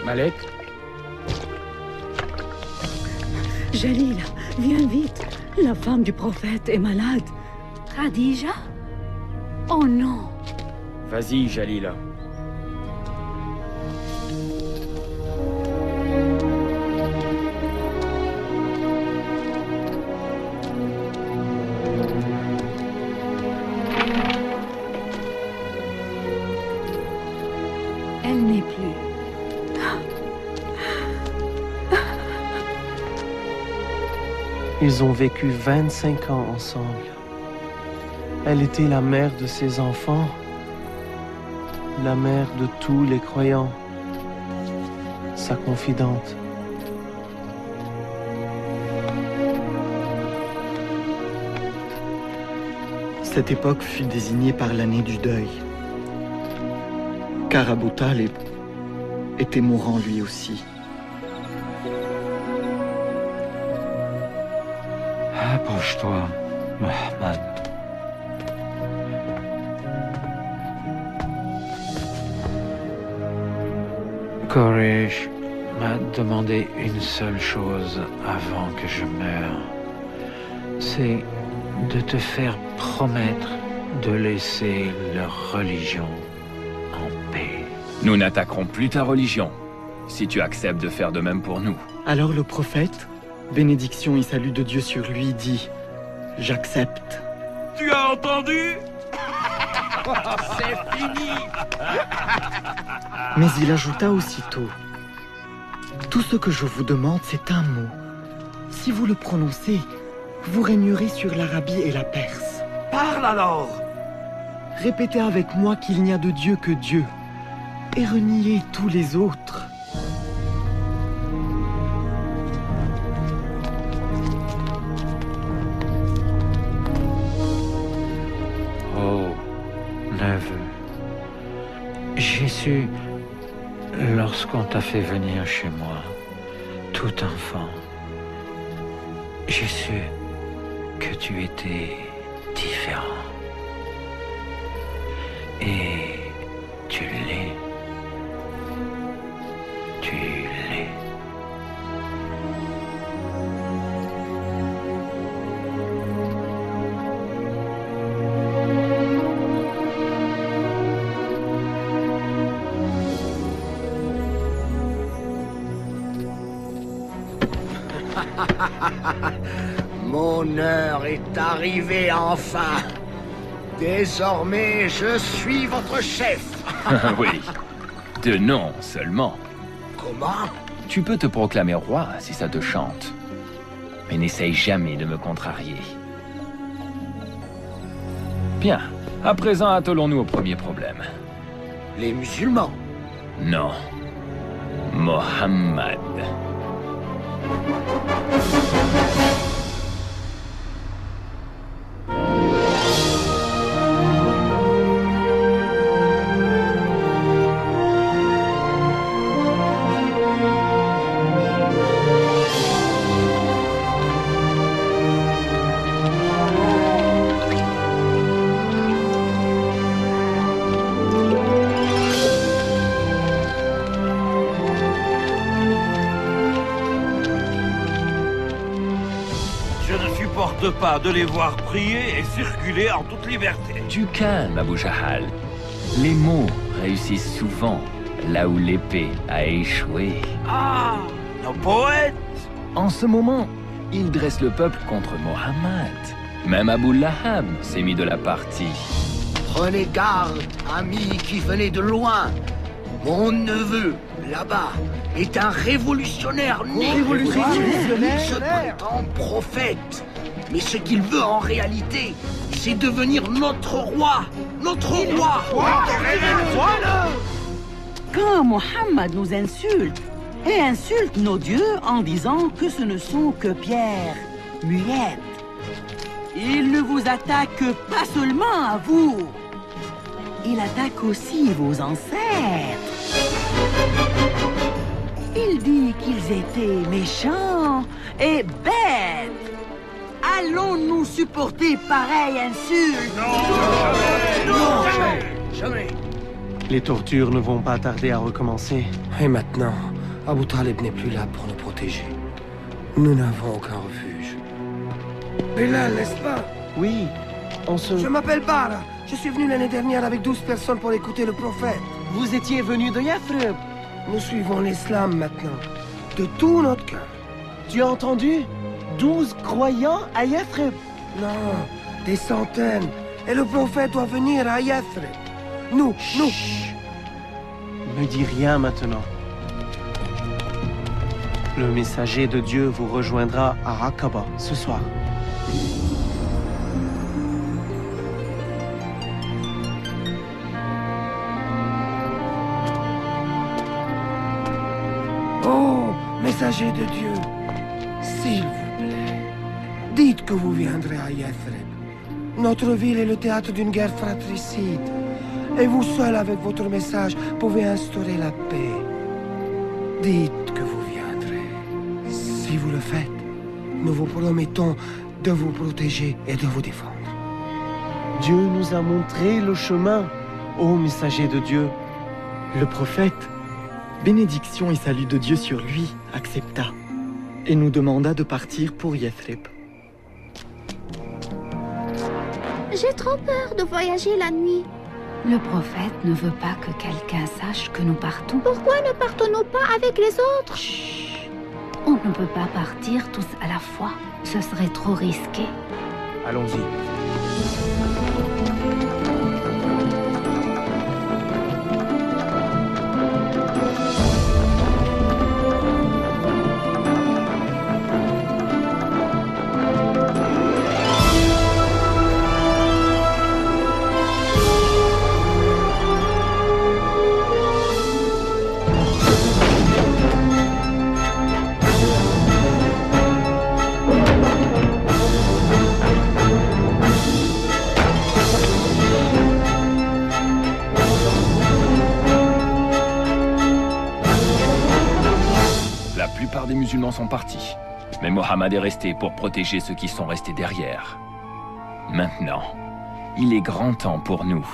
Malek? Jalila, viens vite. La femme du prophète est malade. Khadija? Oh non. Vas-y, Jalila. Ils ont vécu 25 ans ensemble. Elle était la mère de ses enfants, la mère de tous les croyants, sa confidente. Cette époque fut désignée par l'année du deuil, car Abu Talib était mourant lui aussi. Approche-toi, Muhammad. Quraysh m'a demandé une seule chose avant que je meure. C'est de te faire promettre de laisser leur religion en paix. Nous n'attaquerons plus ta religion, si tu acceptes de faire de même pour nous. Alors le prophète, bénédiction et salut de Dieu sur lui, dit « J'accepte ». Tu as entendu? C'est fini. Mais il ajouta aussitôt « Tout ce que je vous demande, c'est un mot. Si vous le prononcez, vous régnerez sur l'Arabie et la Perse. Parle alors. Répétez avec moi qu'il n'y a de Dieu que Dieu, et reniez tous les autres. » Oh, neveu, j'ai su, lorsqu'on t'a fait venir chez moi, tout enfant, j'ai su que tu étais différent. Et tu l'es. Tu l'es. Mon heure est arrivée enfin. Désormais, je suis votre chef. Oui, de nom seulement. Comment? Tu peux te proclamer roi si ça te chante. Mais n'essaye jamais de me contrarier. Bien, à présent attelons-nous au premier problème. Les musulmans? Non. Mohammed. Pas de les voir prier et circuler en toute liberté. Du calme, Abu Jahal. Les mots réussissent souvent là où l'épée a échoué. Ah, nos poètes! En ce moment, ils dressent le peuple contre Mohammed. Même Abu Lahab s'est mis de la partie. Prenez garde, amis qui venez de loin. Mon neveu, là-bas, est un révolutionnaire né. Il se prétend prophète. Mais ce qu'il veut en réalité, c'est devenir notre roi. Notre roi. Quand Mohammed nous insulte, et insulte nos dieux en disant que ce ne sont que pierres muettes, il ne vous attaque pas seulement à vous, il attaque aussi vos ancêtres. Il dit qu'ils étaient méchants et bêtes. Allons-nous supporter pareille insulte? Non, jamais. Les tortures ne vont pas tarder à recommencer. Et maintenant, Abu Talib n'est plus là pour nous protéger. Nous n'avons aucun refuge. Bilal, n'est-ce pas? Oui, on se... Je m'appelle Bara. Je suis venu l'année dernière avec 12 personnes pour écouter le prophète. Vous étiez venu de Yathrib. Nous suivons l'islam maintenant, de tout notre cœur. Tu as entendu? 12 croyants à Yathrib. Non, des centaines. Et le prophète doit venir à Yathrib. Nous. Ne dis rien maintenant. Le messager de Dieu vous rejoindra à Aqaba ce soir. Oh, messager de Dieu, s'il vous plaît, dites que vous viendrez à Yathrib. Notre ville est le théâtre d'une guerre fratricide. Et vous seul, avec votre message, pouvez instaurer la paix. Dites que vous viendrez. Si vous le faites, nous vous promettons de vous protéger et de vous défendre. Dieu nous a montré le chemin, ô messager de Dieu. Le prophète, bénédiction et salut de Dieu sur lui, accepta et nous demanda de partir pour Yathrib. J'ai trop peur de voyager la nuit. Le prophète ne veut pas que quelqu'un sache que nous partons. Pourquoi ne partons-nous pas avec les autres? Chut. On ne peut pas partir tous à la fois. Ce serait trop risqué. Allons-y. Des musulmans sont partis, mais Mohammed est resté pour protéger ceux qui sont restés derrière. Maintenant, il est grand temps pour nous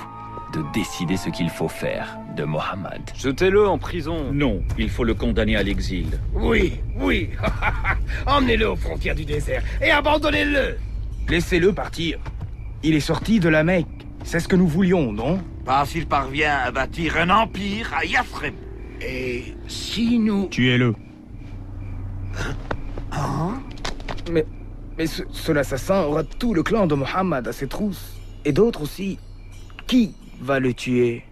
de décider ce qu'il faut faire de Mohammed. Jetez-le en prison. Non, il faut le condamner à l'exil. Oui, oui. Emmenez-le aux frontières du désert et abandonnez-le. Laissez-le partir. Il est sorti de la Mecque. C'est ce que nous voulions, non? Pas s'il parvient à bâtir un empire à Yathrib. Et si nous... Tuez-le. Hein? Mais ce l'assassin aura tout le clan de Mohammed à ses trousses. Et d'autres aussi. Qui va le tuer?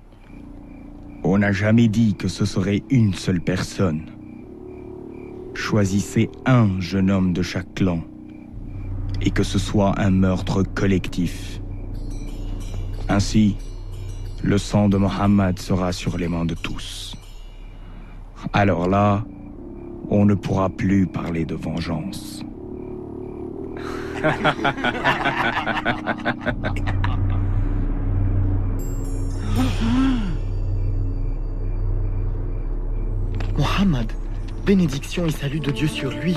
On n'a jamais dit que ce serait une seule personne. Choisissez un jeune homme de chaque clan. Et que ce soit un meurtre collectif. Ainsi, le sang de Mohammed sera sur les mains de tous. Alors là, on ne pourra plus parler de vengeance. Mohammed, bénédiction et salut de Dieu sur lui,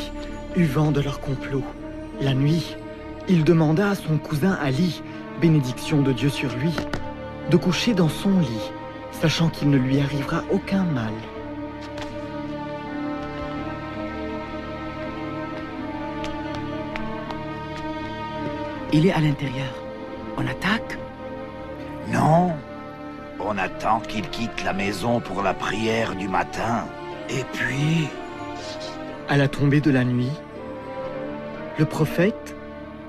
eut vent de leur complot. La nuit, il demanda à son cousin Ali, bénédiction de Dieu sur lui, de coucher dans son lit, sachant qu'il ne lui arrivera aucun mal. Il est à l'intérieur. On attaque? Non. On attend qu'il quitte la maison pour la prière du matin. Et puis... À la tombée de la nuit, le prophète,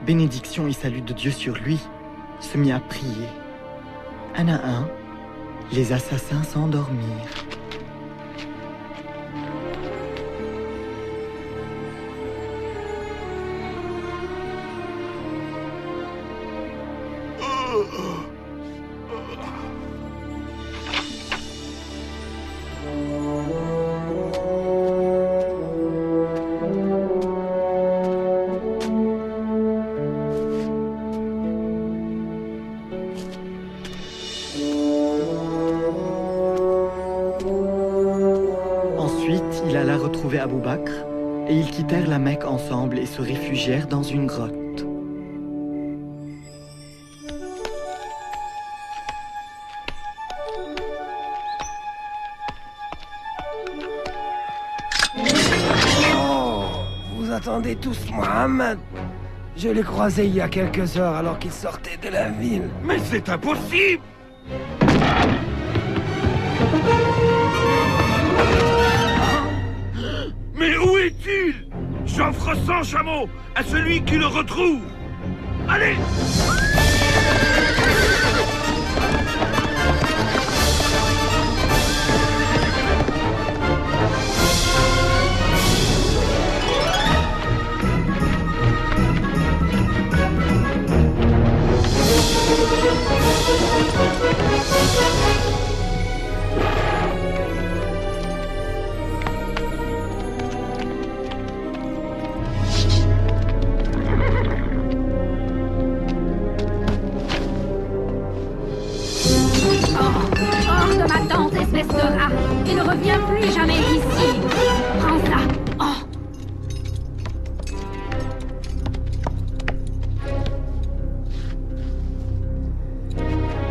bénédiction et salut de Dieu sur lui, se mit à prier. Un à un, les assassins s'endormirent. Il alla retrouver Abou Bakr et ils quittèrent la Mecque ensemble et se réfugièrent dans une grotte. Oh, vous attendez tous Mohammed? Je l'ai croisé il y a quelques heures alors qu'il sortait de la ville. Mais c'est impossible! Mais où est-il? J'offre 100 chameaux à celui qui le retrouve. Allez!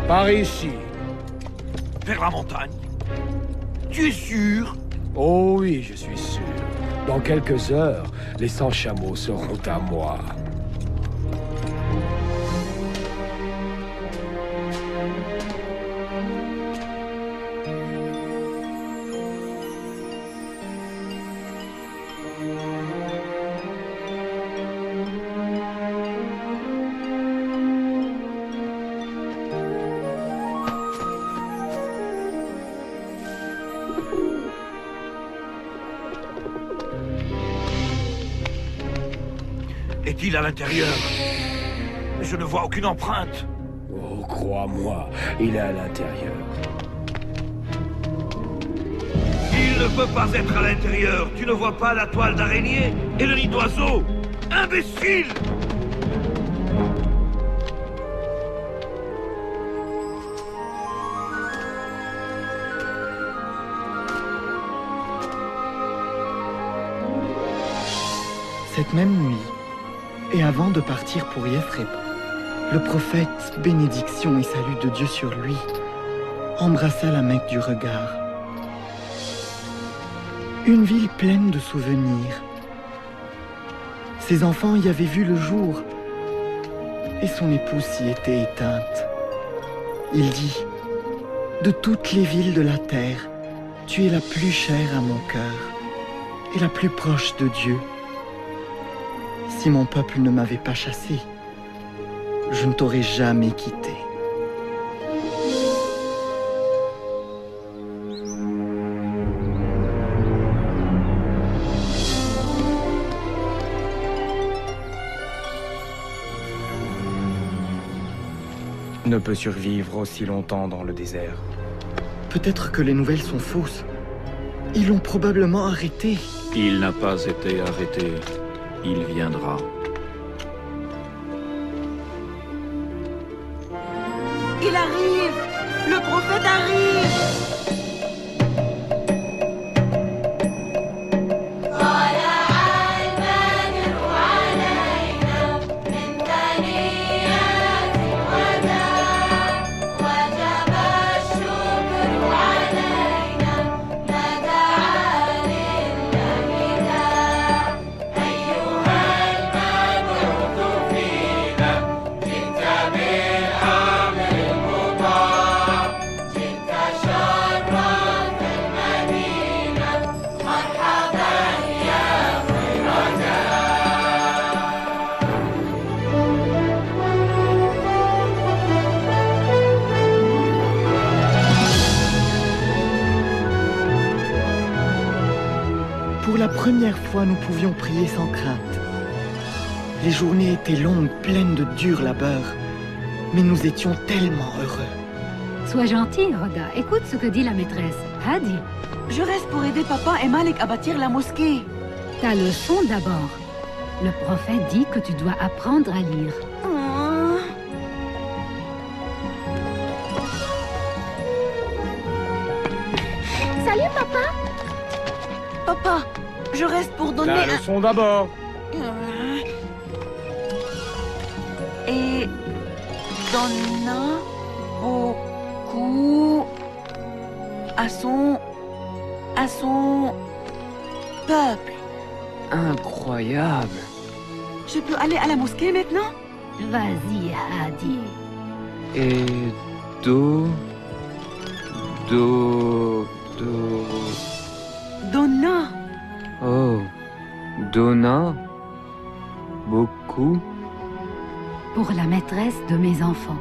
Par ici. Vers la montagne. Tu es sûr? Oh oui, je suis sûr. Dans quelques heures, les 100 chameaux seront à moi. Est-il à l'intérieur? Je ne vois aucune empreinte. Oh, crois-moi, il est à l'intérieur. Il ne peut pas être à l'intérieur. Tu ne vois pas la toile d'araignée et le nid d'oiseau? Imbécile! Cette même nuit, et avant de partir pour Yathrib, le prophète, bénédiction et salut de Dieu sur lui, embrassa la Mecque du regard. Une ville pleine de souvenirs. Ses enfants y avaient vu le jour, et son épouse s'y était éteinte. Il dit, « De toutes les villes de la terre, tu es la plus chère à mon cœur, et la plus proche de Dieu. Si mon peuple ne m'avait pas chassé, je ne t'aurais jamais quitté. » Ne peut survivre aussi longtemps dans le désert. Peut-être que les nouvelles sont fausses. Ils l'ont probablement arrêté. Il n'a pas été arrêté. Il viendra. Il arrive! Le prophète arrive! Pour la première fois, nous pouvions prier sans crainte. Les journées étaient longues, pleines de dur labeur, mais nous étions tellement heureux. Sois gentil, Roda. Écoute ce que dit la maîtresse. Hadi. Je reste pour aider papa et Malik à bâtir la mosquée. Ta leçon d'abord. Le prophète dit que tu dois apprendre à lire. Salut, papa. Papa, je reste pour donner La leçon d'abord. Et donna beaucoup à son peuple. Incroyable. Je peux aller à la mosquée maintenant? Vas-y, Hadi. Et Donna. Oh, donna beaucoup. Pour la maîtresse de mes enfants.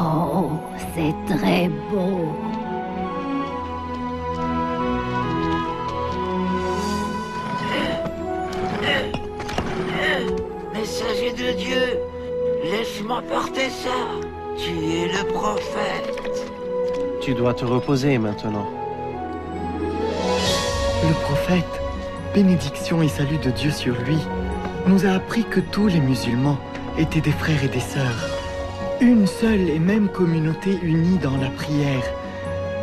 Oh, c'est très beau. Messager de Dieu, laisse-moi porter ça. Tu es le prophète. Tu dois te reposer maintenant. Le prophète, bénédiction et salut de Dieu sur lui, nous a appris que tous les musulmans étaient des frères et des sœurs. Une seule et même communauté unie dans la prière.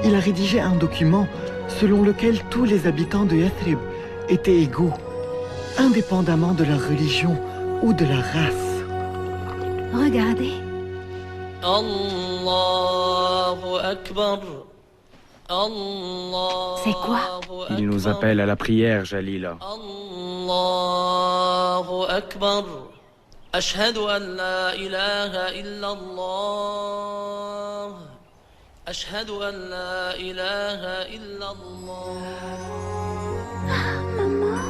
Il a rédigé un document selon lequel tous les habitants de Yathrib étaient égaux, indépendamment de leur religion ou de leur race. Regardez. C'est quoi? Il nous appelle à la prière, Jalila. Allahu Akbar. Ashhadu an la ilaha illallah. Ashhadu an la ilaha illallah. Maman,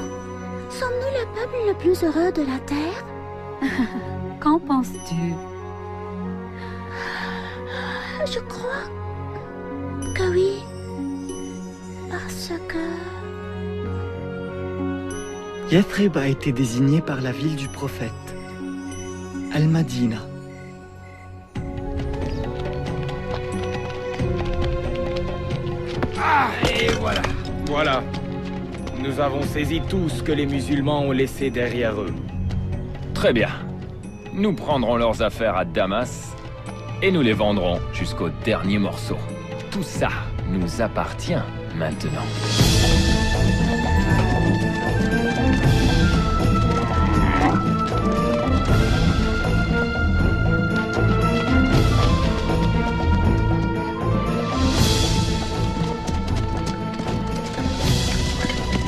sommes-nous le peuple le plus heureux de la terre? Qu'en penses-tu? Je crois que oui. Parce que... Yathrib a été désigné par la ville du prophète, Al-Madina. Ah, et voilà. Voilà. Nous avons saisi tout ce que les musulmans ont laissé derrière eux. Très bien. Nous prendrons leurs affaires à Damas et nous les vendrons jusqu'au dernier morceau. Tout ça nous appartient maintenant.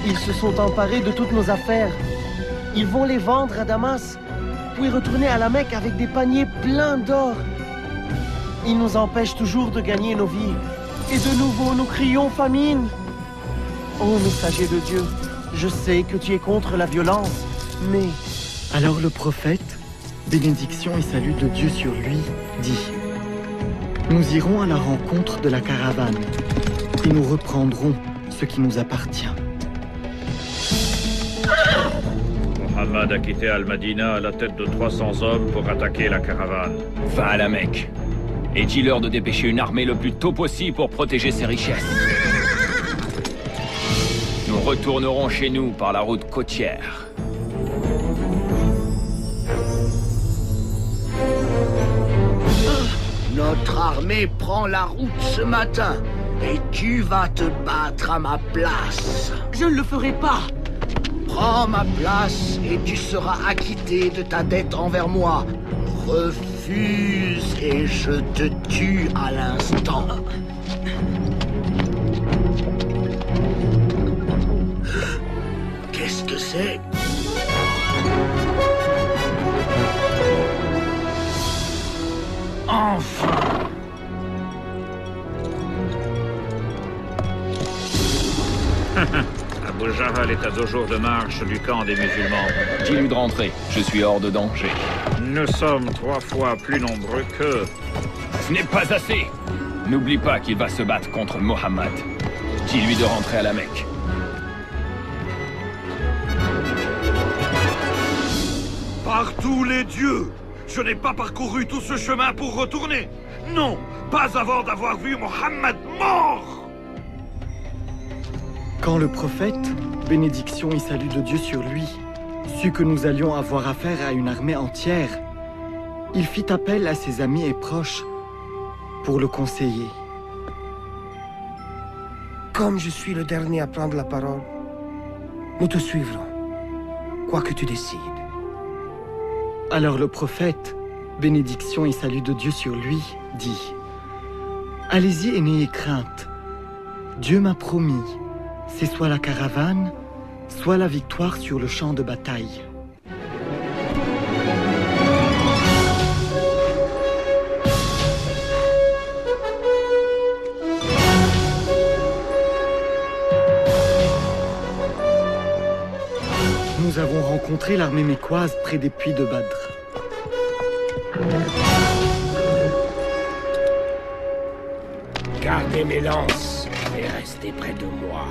Ils se sont emparés de toutes nos affaires. Ils vont les vendre à Damas, puis retourner à la Mecque avec des paniers pleins d'or. Ils nous empêchent toujours de gagner nos vies. Et de nouveau, nous crions famine. Ô messager de Dieu, je sais que tu es contre la violence, mais... Alors le prophète, bénédiction et salut de Dieu sur lui, dit: Nous irons à la rencontre de la caravane, et nous reprendrons ce qui nous appartient. Mohammed a quitté Al-Madina à la tête de 300 hommes pour attaquer la caravane. Va à la Mecque et dis-leur de dépêcher une armée le plus tôt possible pour protéger ses richesses. Nous retournerons chez nous par la route côtière. Notre armée prend la route ce matin et tu vas te battre à ma place. Je ne le ferai pas. Prends ma place et tu seras acquitté de ta dette envers moi. Refuse et je te tue à l'instant. Qu'est-ce que c'est? Enfin! Abu Jahl est à 2 jours de marche du camp des musulmans. Dis-lui de rentrer, je suis hors de danger. Nous sommes 3 fois plus nombreux qu'eux. Ce n'est pas assez! N'oublie pas qu'il va se battre contre Mohammed. Dis-lui de rentrer à la Mecque. Par tous les dieux, je n'ai pas parcouru tout ce chemin pour retourner. Non, pas avant d'avoir vu Mohammed mort. Quand le prophète, bénédiction et salut de Dieu sur lui, sut que nous allions avoir affaire à une armée entière, il fit appel à ses amis et proches pour le conseiller. Comme je suis le dernier à prendre la parole, nous te suivrons, quoi que tu décides. Alors le prophète, bénédiction et salut de Dieu sur lui, dit: Allez-y et n'ayez crainte. Dieu m'a promis, c'est soit la caravane, soit la victoire sur le champ de bataille. Nous avons rencontré l'armée mécoise près des puits de Badr. Gardez mes lances et restez près de moi.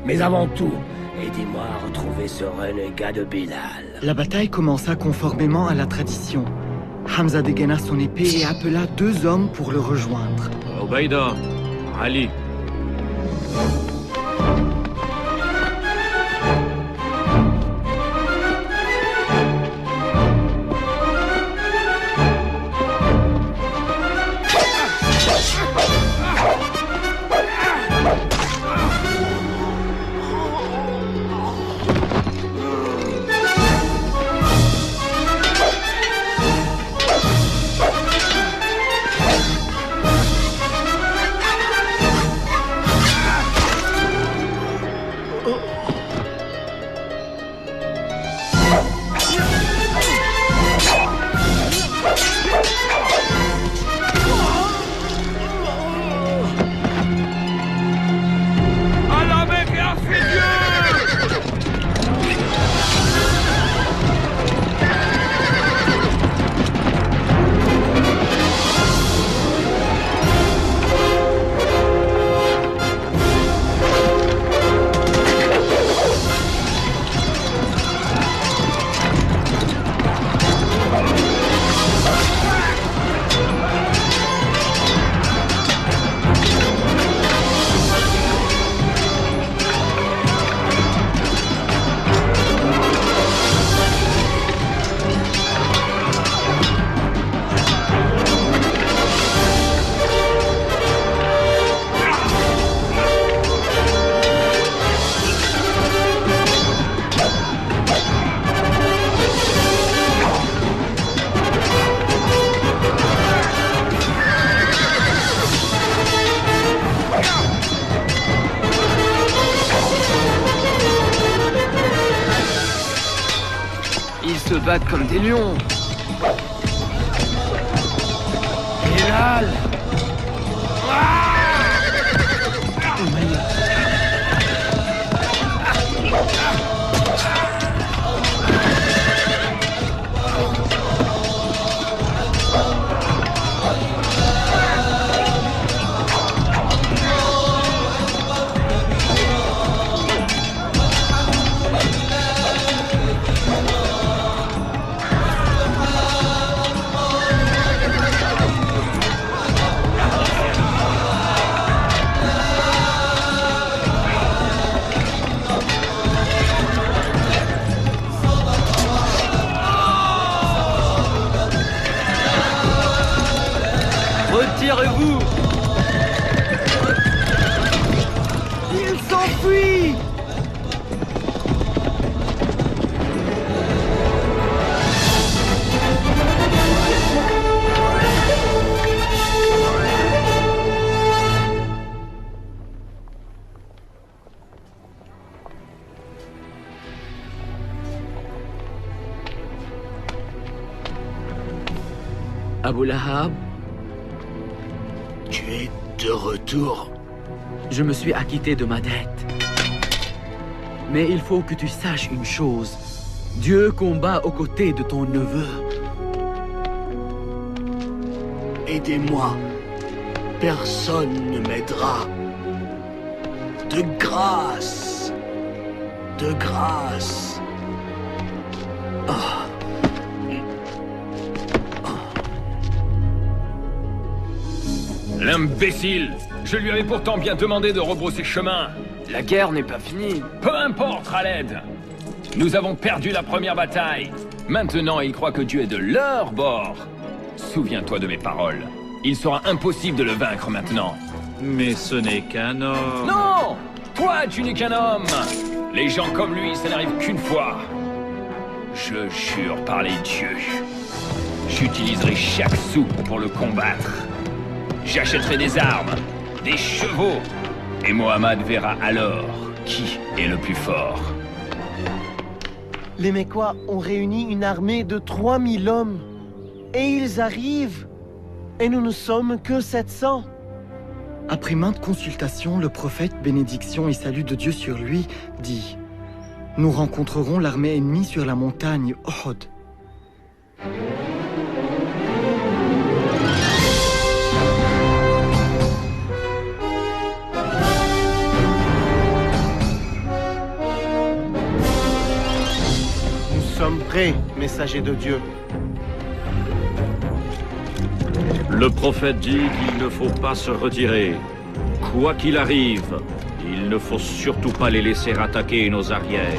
Mais avant tout, aidez-moi à retrouver ce renégat de Bilal. La bataille commença conformément à la tradition. Hamza dégaina son épée et appela 2 hommes pour le rejoindre. Ubaïda, Ali. attaquent comme des lions. Bilal! Retirez-vous! Il s'enfuit! Abu Lahab, Tu es de retour. je me suis acquitté de ma dette. Mais il faut que tu saches une chose. Dieu combat aux côtés de ton neveu. Aidez-moi. Personne ne m'aidera. De grâce. De grâce. L'imbécile! Je lui avais pourtant bien demandé de rebrousser chemin. La guerre n'est pas finie. Peu importe, Khaled. Nous avons perdu la première bataille. Maintenant, ils croient que Dieu est de leur bord. Souviens-toi de mes paroles. Il sera impossible de le vaincre maintenant. Mais ce n'est qu'un homme. Non! Toi, tu n'es qu'un homme! Les gens comme lui, ça n'arrive qu'une fois. Je jure par les dieux. J'utiliserai chaque sou pour le combattre. J'achèterai des armes, des chevaux. Et Mohammed verra alors qui est le plus fort. Les Mécois ont réuni une armée de 3000 hommes. Et ils arrivent. Et nous ne sommes que 700. Après maintes consultations, le prophète, bénédiction et salut de Dieu sur lui, dit: Nous rencontrerons l'armée ennemie sur la montagne Uhud. Nous sommes prêts, messager de Dieu. Le prophète dit qu'il ne faut pas se retirer. Quoi qu'il arrive, il ne faut surtout pas les laisser attaquer nos arrières.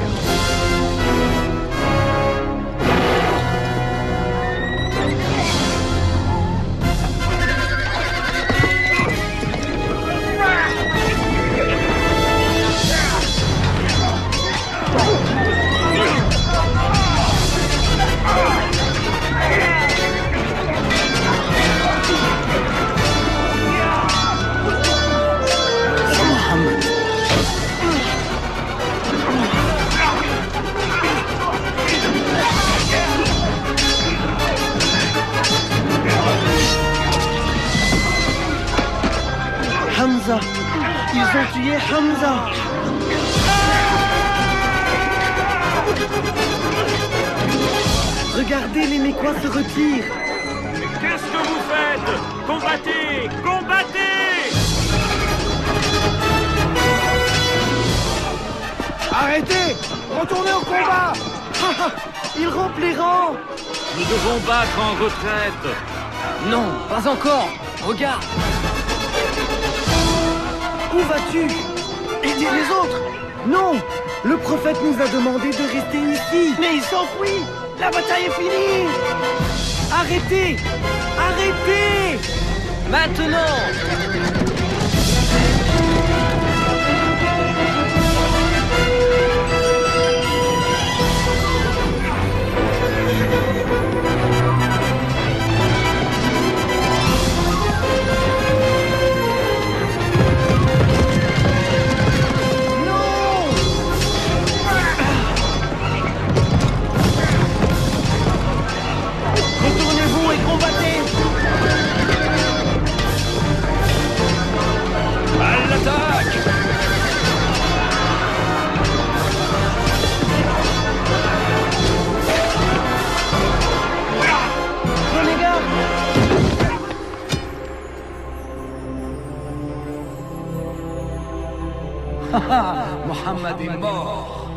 Hamza! Ils ont tué Hamza! Regardez, les Mécois se retirent! Qu'est-ce que vous faites? Combattez! Combattez! Arrêtez! Retournez au combat! Ils rompent les rangs! Nous devons battre en retraite. Non, pas encore. Regarde. Où vas-tu? Aider les autres? Non! Le prophète nous a demandé de rester ici! Mais il s'enfuit! La bataille est finie! Arrêtez! Arrêtez! Maintenant! Mohammed est mort.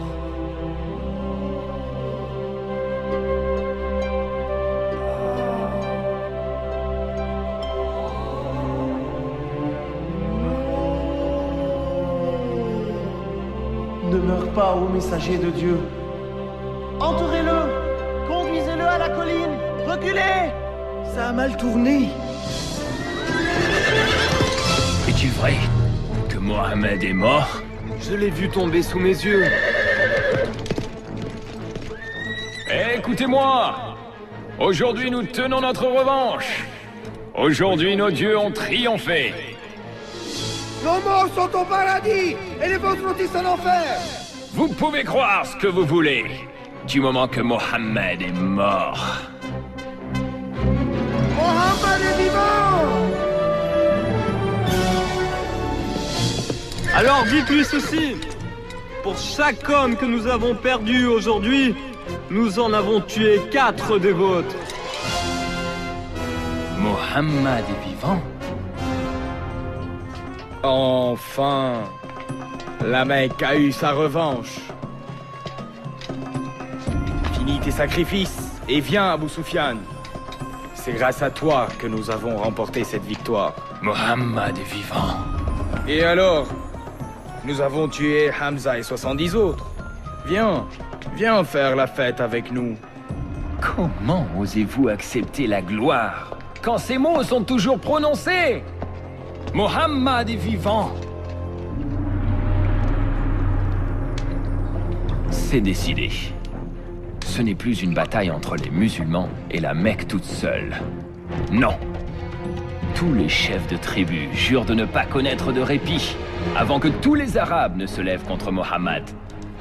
Ne meurs pas, ô messager de Dieu. Entourez-le! Conduisez-le à la colline! Reculez! Ça a mal tourné. Es-tu vrai que Mohammed est mort? Je l'ai vu tomber sous mes yeux. Écoutez-moi! Aujourd'hui, nous tenons notre revanche. Aujourd'hui, nos dieux ont triomphé. Nos morts sont au paradis et les vôtres sont en enfer. Vous pouvez croire ce que vous voulez, du moment que Mohammed est mort. Mohammed est vivant! Alors dites-lui ceci. Pour chaque homme que nous avons perdu aujourd'hui, nous en avons tué 4 des vôtres. Mohammed est vivant? Enfin, la Mecque a eu sa revanche. Finis tes sacrifices et viens, Abu Sufyan. C'est grâce à toi que nous avons remporté cette victoire. Mohammed est vivant. Et alors? Nous avons tué Hamza et 70 autres. Viens, viens faire la fête avec nous. Comment osez-vous accepter la gloire quand ces mots sont toujours prononcés? Mohammed est vivant. C'est décidé. Ce n'est plus une bataille entre les musulmans et la Mecque toute seule. Non. Tous les chefs de tribus jurent de ne pas connaître de répit avant que tous les Arabes ne se lèvent contre Mohammed.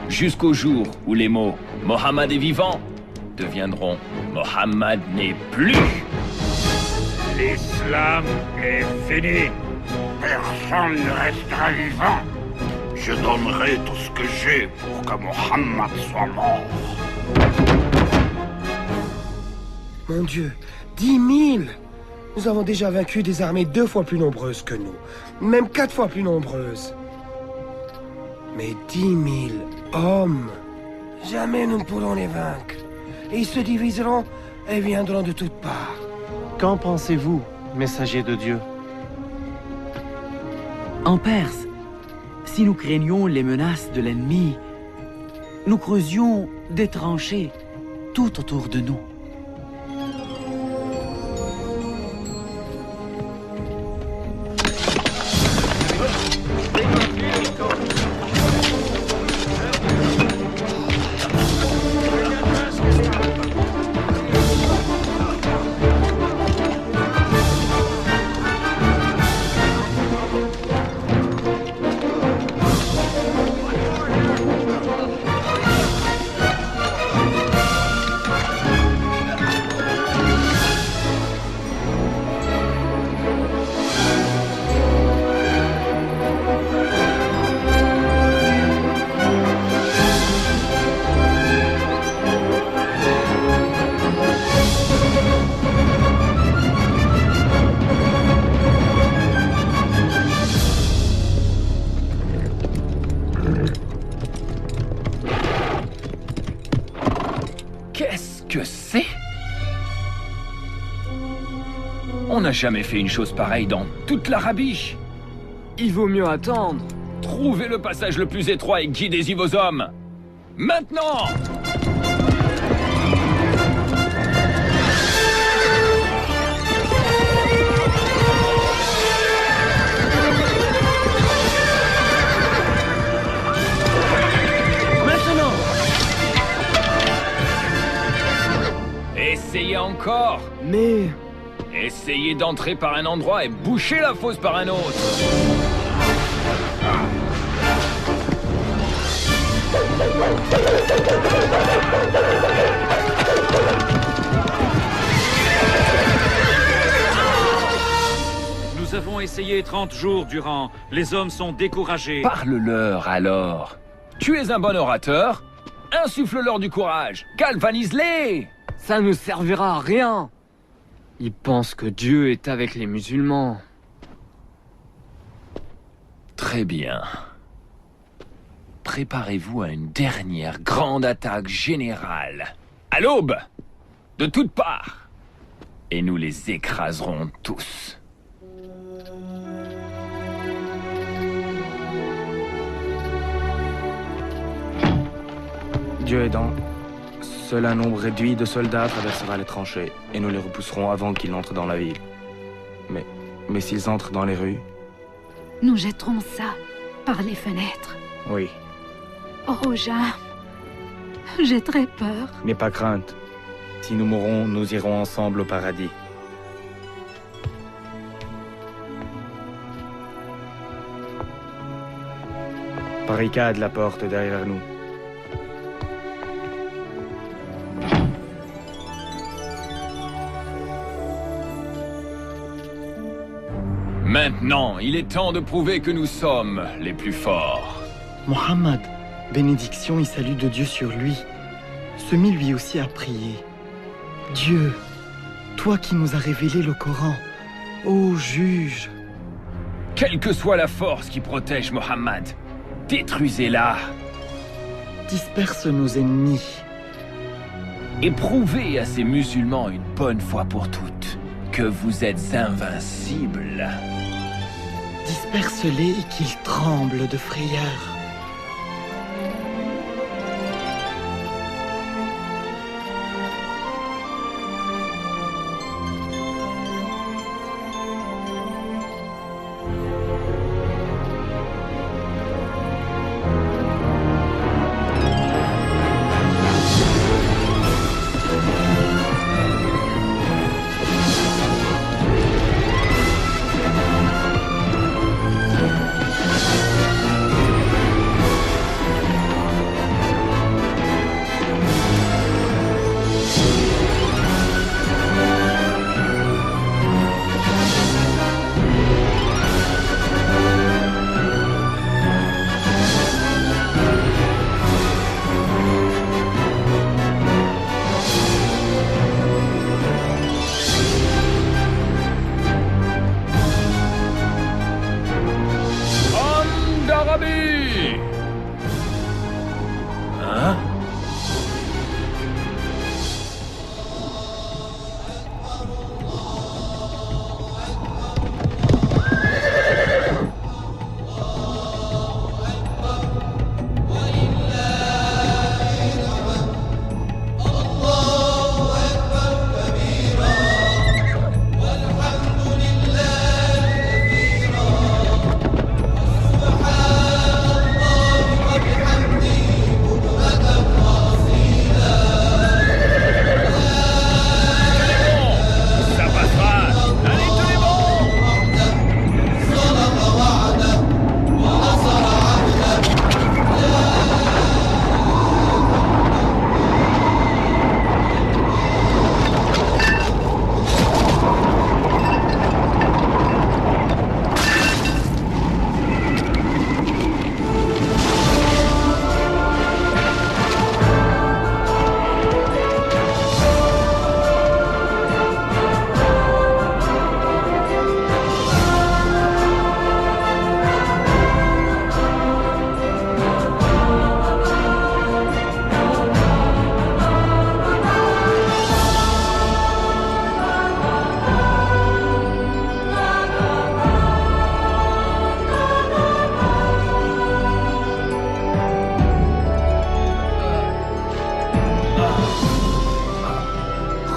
Jusqu'au jour où les mots « Mohammed est vivant » deviendront « Mohammed n'est plus ». L'islam est fini. Personne ne restera vivant. Je donnerai tout ce que j'ai pour que Mohammed soit mort. Mon Dieu, 10 000! Nous avons déjà vaincu des armées 2 fois plus nombreuses que nous. Même 4 fois plus nombreuses. Mais 10 000 hommes, jamais nous ne pourrons les vaincre. Et ils se diviseront et viendront de toutes parts. Qu'en pensez-vous, messager de Dieu? En Perse, si nous craignions les menaces de l'ennemi, nous creusions des tranchées tout autour de nous. Qu'est-ce que c'est? On n'a jamais fait une chose pareille dans toute l'Arabie. Il vaut mieux attendre. Trouvez le passage le plus étroit et guidez-y vos hommes. Maintenant! Maintenant! Essayez encore. Mais... Essayez d'entrer par un endroit et bouchez la fosse par un autre. Nous avons essayé 30 jours durant. Les hommes sont découragés. Parle-leur alors. Tu es un bon orateur. Insuffle-leur du courage. Galvanise-les. Ça ne servira à rien. Ils pensent que Dieu est avec les musulmans. Très bien. préparez-vous à une dernière grande attaque générale. À l'aube, de toutes parts. Et nous les écraserons tous. Dieu aidant, seul un nombre réduit de soldats traversera les tranchées, et nous les repousserons avant qu'ils n'entrent dans la ville. Mais s'ils entrent dans les rues... Nous jetterons ça par les fenêtres. Oui. Oh, Roja, j'ai très peur. N'aie pas crainte. Si nous mourons, nous irons ensemble au paradis. Barricade la porte derrière nous. Maintenant, il est temps de prouver que nous sommes les plus forts. Mohammed, bénédiction et salut de Dieu sur lui, se mit lui aussi à prier. Dieu, toi qui nous as révélé le Coran, ô juge. Quelle que soit la force qui protège Mohammed, détruisez-la. Disperse nos ennemis. Et prouvez à ces musulmans une bonne fois pour toutes que vous êtes invincibles. Disperse-les et qu'ils tremblent de frayeur.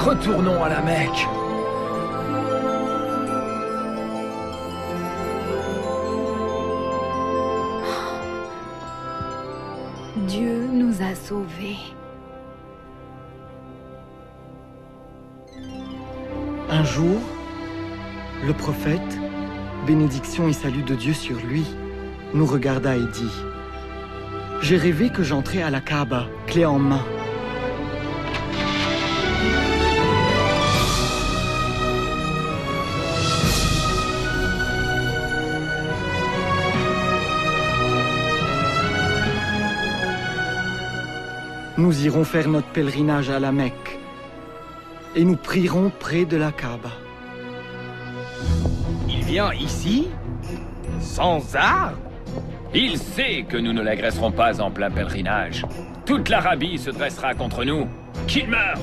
Retournons à la Mecque. Dieu nous a sauvés. Un jour, le prophète, bénédiction et salut de Dieu sur lui, nous regarda et dit: j'ai rêvé que j'entrais à la Kaaba, clé en main. Nous irons faire notre pèlerinage à la Mecque et nous prierons près de la Kaaba. Il vient ici? Sans armes? Il sait que nous ne l'agresserons pas en plein pèlerinage. Toute l'Arabie se dressera contre nous. Qu'il meure!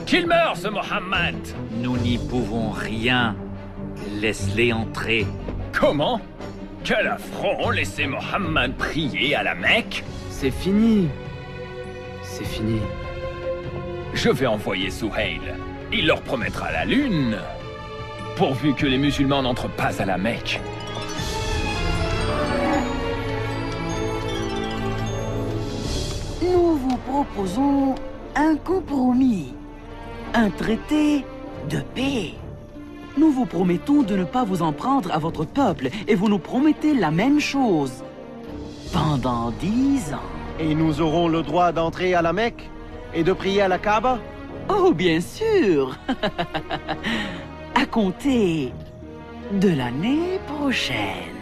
Qu'il meure, ce Mohammed! Nous n'y pouvons rien. Laisse-les entrer. Comment? Quel affront, laisser Mohammed prier à la Mecque? C'est fini. C'est fini. Je vais envoyer Souhail. Il leur promettra la lune. Pourvu que les musulmans n'entrent pas à la Mecque. Nous vous proposons un compromis. Un traité de paix. Nous vous promettons de ne pas vous en prendre à votre peuple et vous nous promettez la même chose. Pendant 10 ans. Et nous aurons le droit d'entrer à la Mecque et de prier à la Kaaba? Oh, bien sûr. À compter de l'année prochaine.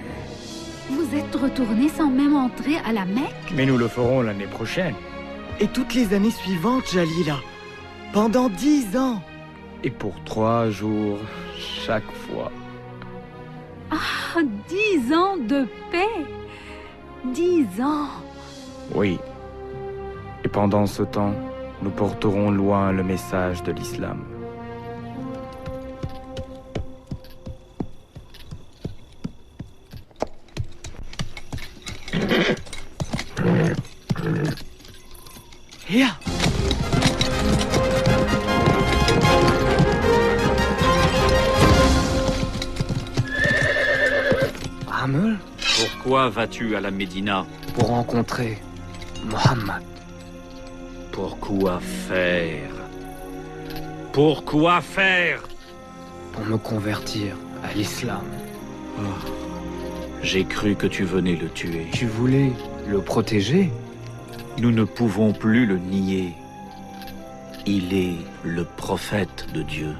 Vous êtes retourné sans même entrer à la Mecque? Mais nous le ferons l'année prochaine. Et toutes les années suivantes, Jalila. Pendant 10 ans. Et pour 3 jours, chaque fois. Ah, 10 ans de paix. 10 ans. Oui. Et pendant ce temps, nous porterons loin le message de l'islam. Hia! Ramel? Pourquoi vas-tu à la Médina? Pour rencontrer Mohammed. Pourquoi faire? Pourquoi faire? Pour me convertir à l'islam. Oh. J'ai cru que tu venais le tuer. Tu voulais le protéger? Nous ne pouvons plus le nier. Il est le prophète de Dieu.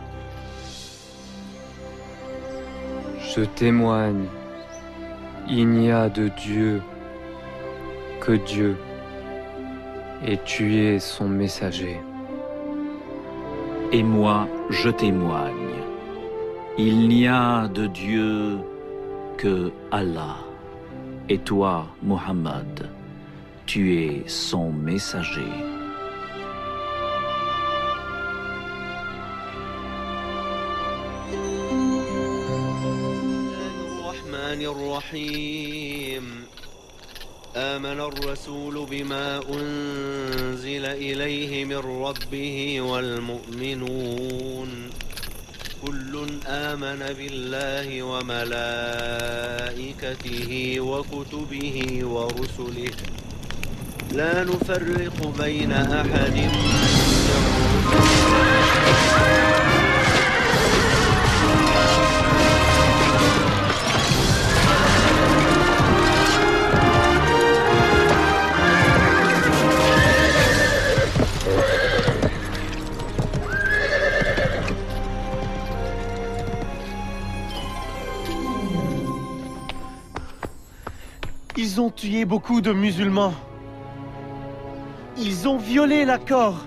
Je témoigne. Il n'y a de Dieu que Dieu. Et tu es son messager. Et moi, je témoigne. Il n'y a de Dieu que Allah. Et toi, Muhammad, tu es son messager. آمن الرسول بما أنزل إليه من ربه والمؤمنون كل آمن بالله وملائكته وكتبه ورسله لا نفرق بين أحد من Ils ont tué beaucoup de musulmans. Ils ont violé l'accord.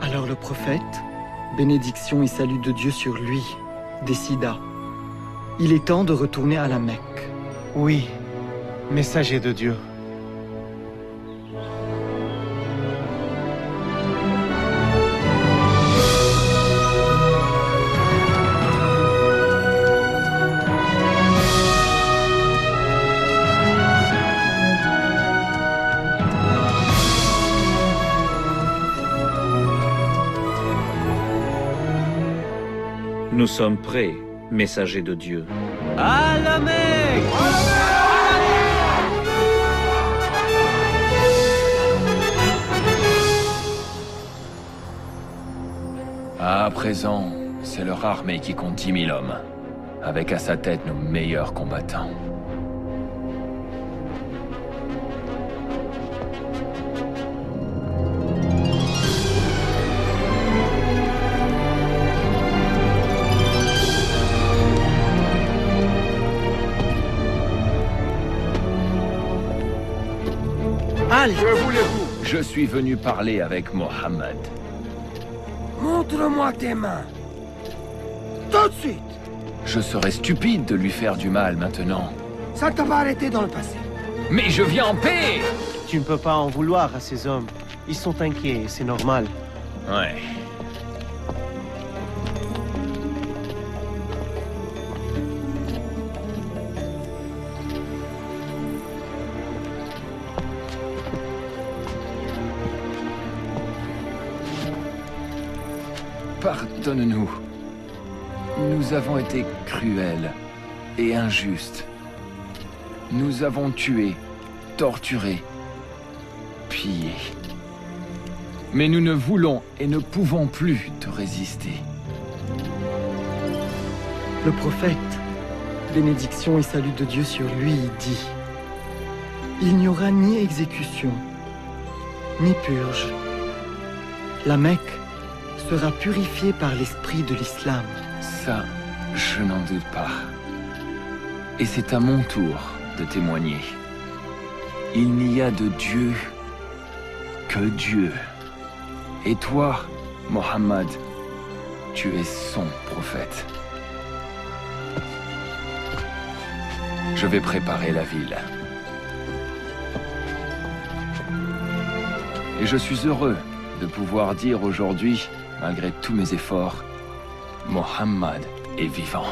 Alors le prophète, bénédiction et salut de Dieu sur lui, décida. Il est temps de retourner à la Mecque. Oui, messager de Dieu. Nous sommes prêts, messager de Dieu. À la Mecque! À présent, c'est leur armée qui compte 10 000 hommes, avec à sa tête nos meilleurs combattants. Que voulez-vous? Je suis venu parler avec Mohammed. Montre-moi tes mains. Tout de suite. Je serais stupide de lui faire du mal maintenant. Ça t'a pas arrêté dans le passé. Mais je viens en paix! Tu ne peux pas en vouloir à ces hommes. Ils sont inquiets, c'est normal. Ouais. Pardonne-nous. Nous avons été cruels et injustes. Nous avons tué, torturé, pillé. Mais nous ne voulons et ne pouvons plus te résister. Le prophète, bénédiction et salut de Dieu sur lui, dit: il n'y aura ni exécution, ni purge. La Mecque sera purifiée par l'esprit de l'islam. Ça, je n'en doute pas. Et c'est à mon tour de témoigner. Il n'y a de Dieu que Dieu. Et toi, Mohammed, tu es son prophète. Je vais préparer la ville. Et je suis heureux de pouvoir dire aujourd'hui, malgré tous mes efforts, Mohammed est vivant.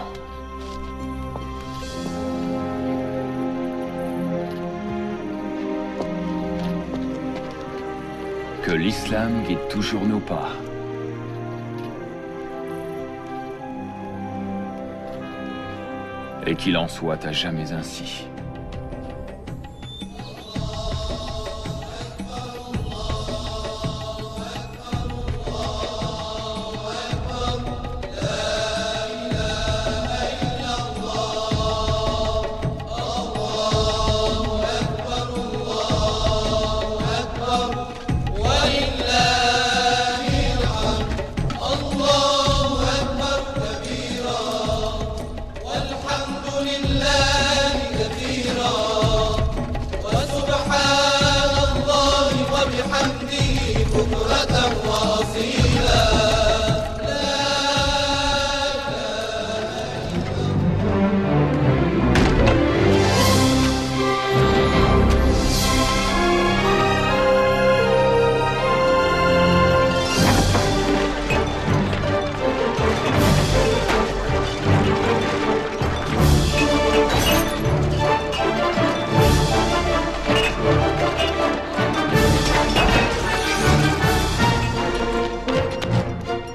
Que l'islam guide toujours nos pas. Et qu'il en soit à jamais ainsi.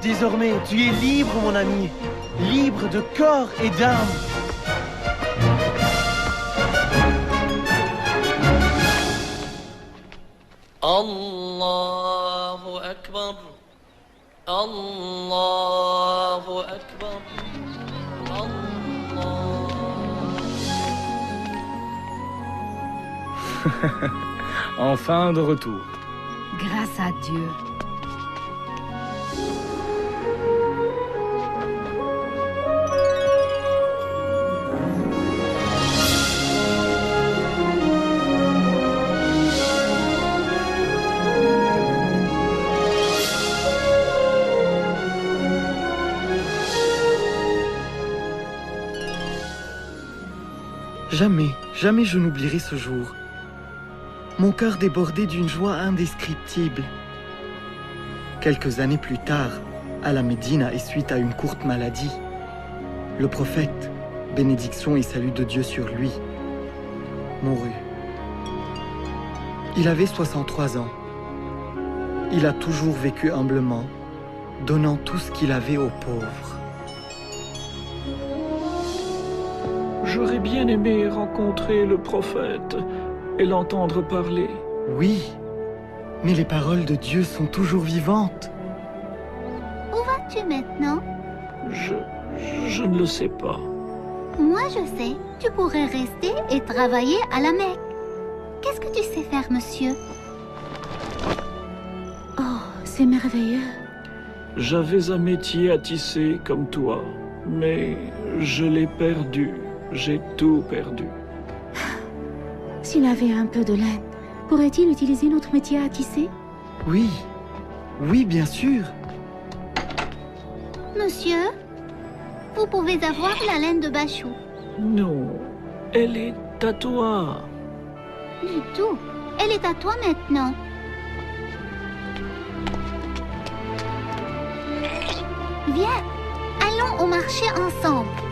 Désormais, tu es libre, mon ami. Libre de corps et d'âme. Allahu Akbar. Allahu Akbar. Enfin de retour. Grâce à Dieu. Jamais, jamais je n'oublierai ce jour. Mon cœur débordait d'une joie indescriptible. Quelques années plus tard, à la Médine et suite à une courte maladie, le prophète, bénédiction et salut de Dieu sur lui, mourut. Il avait 63 ans. Il a toujours vécu humblement, donnant tout ce qu'il avait aux pauvres. J'aurais bien aimé rencontrer le prophète et l'entendre parler. Oui, mais les paroles de Dieu sont toujours vivantes. Où vas-tu maintenant? Je ne le sais pas. Moi, je sais. Tu pourrais rester et travailler à la Mecque. Qu'est-ce que tu sais faire, monsieur? Oh, c'est merveilleux. J'avais un métier à tisser comme toi, mais je l'ai perdu. J'ai tout perdu. S'il avait un peu de laine, pourrait-il utiliser notre métier à tisser? Oui, oui, bien sûr. Monsieur, vous pouvez avoir la laine de Bachou. Non, elle est est à toi. Du tout. Elle est à toi maintenant. Viens, allons au marché ensemble.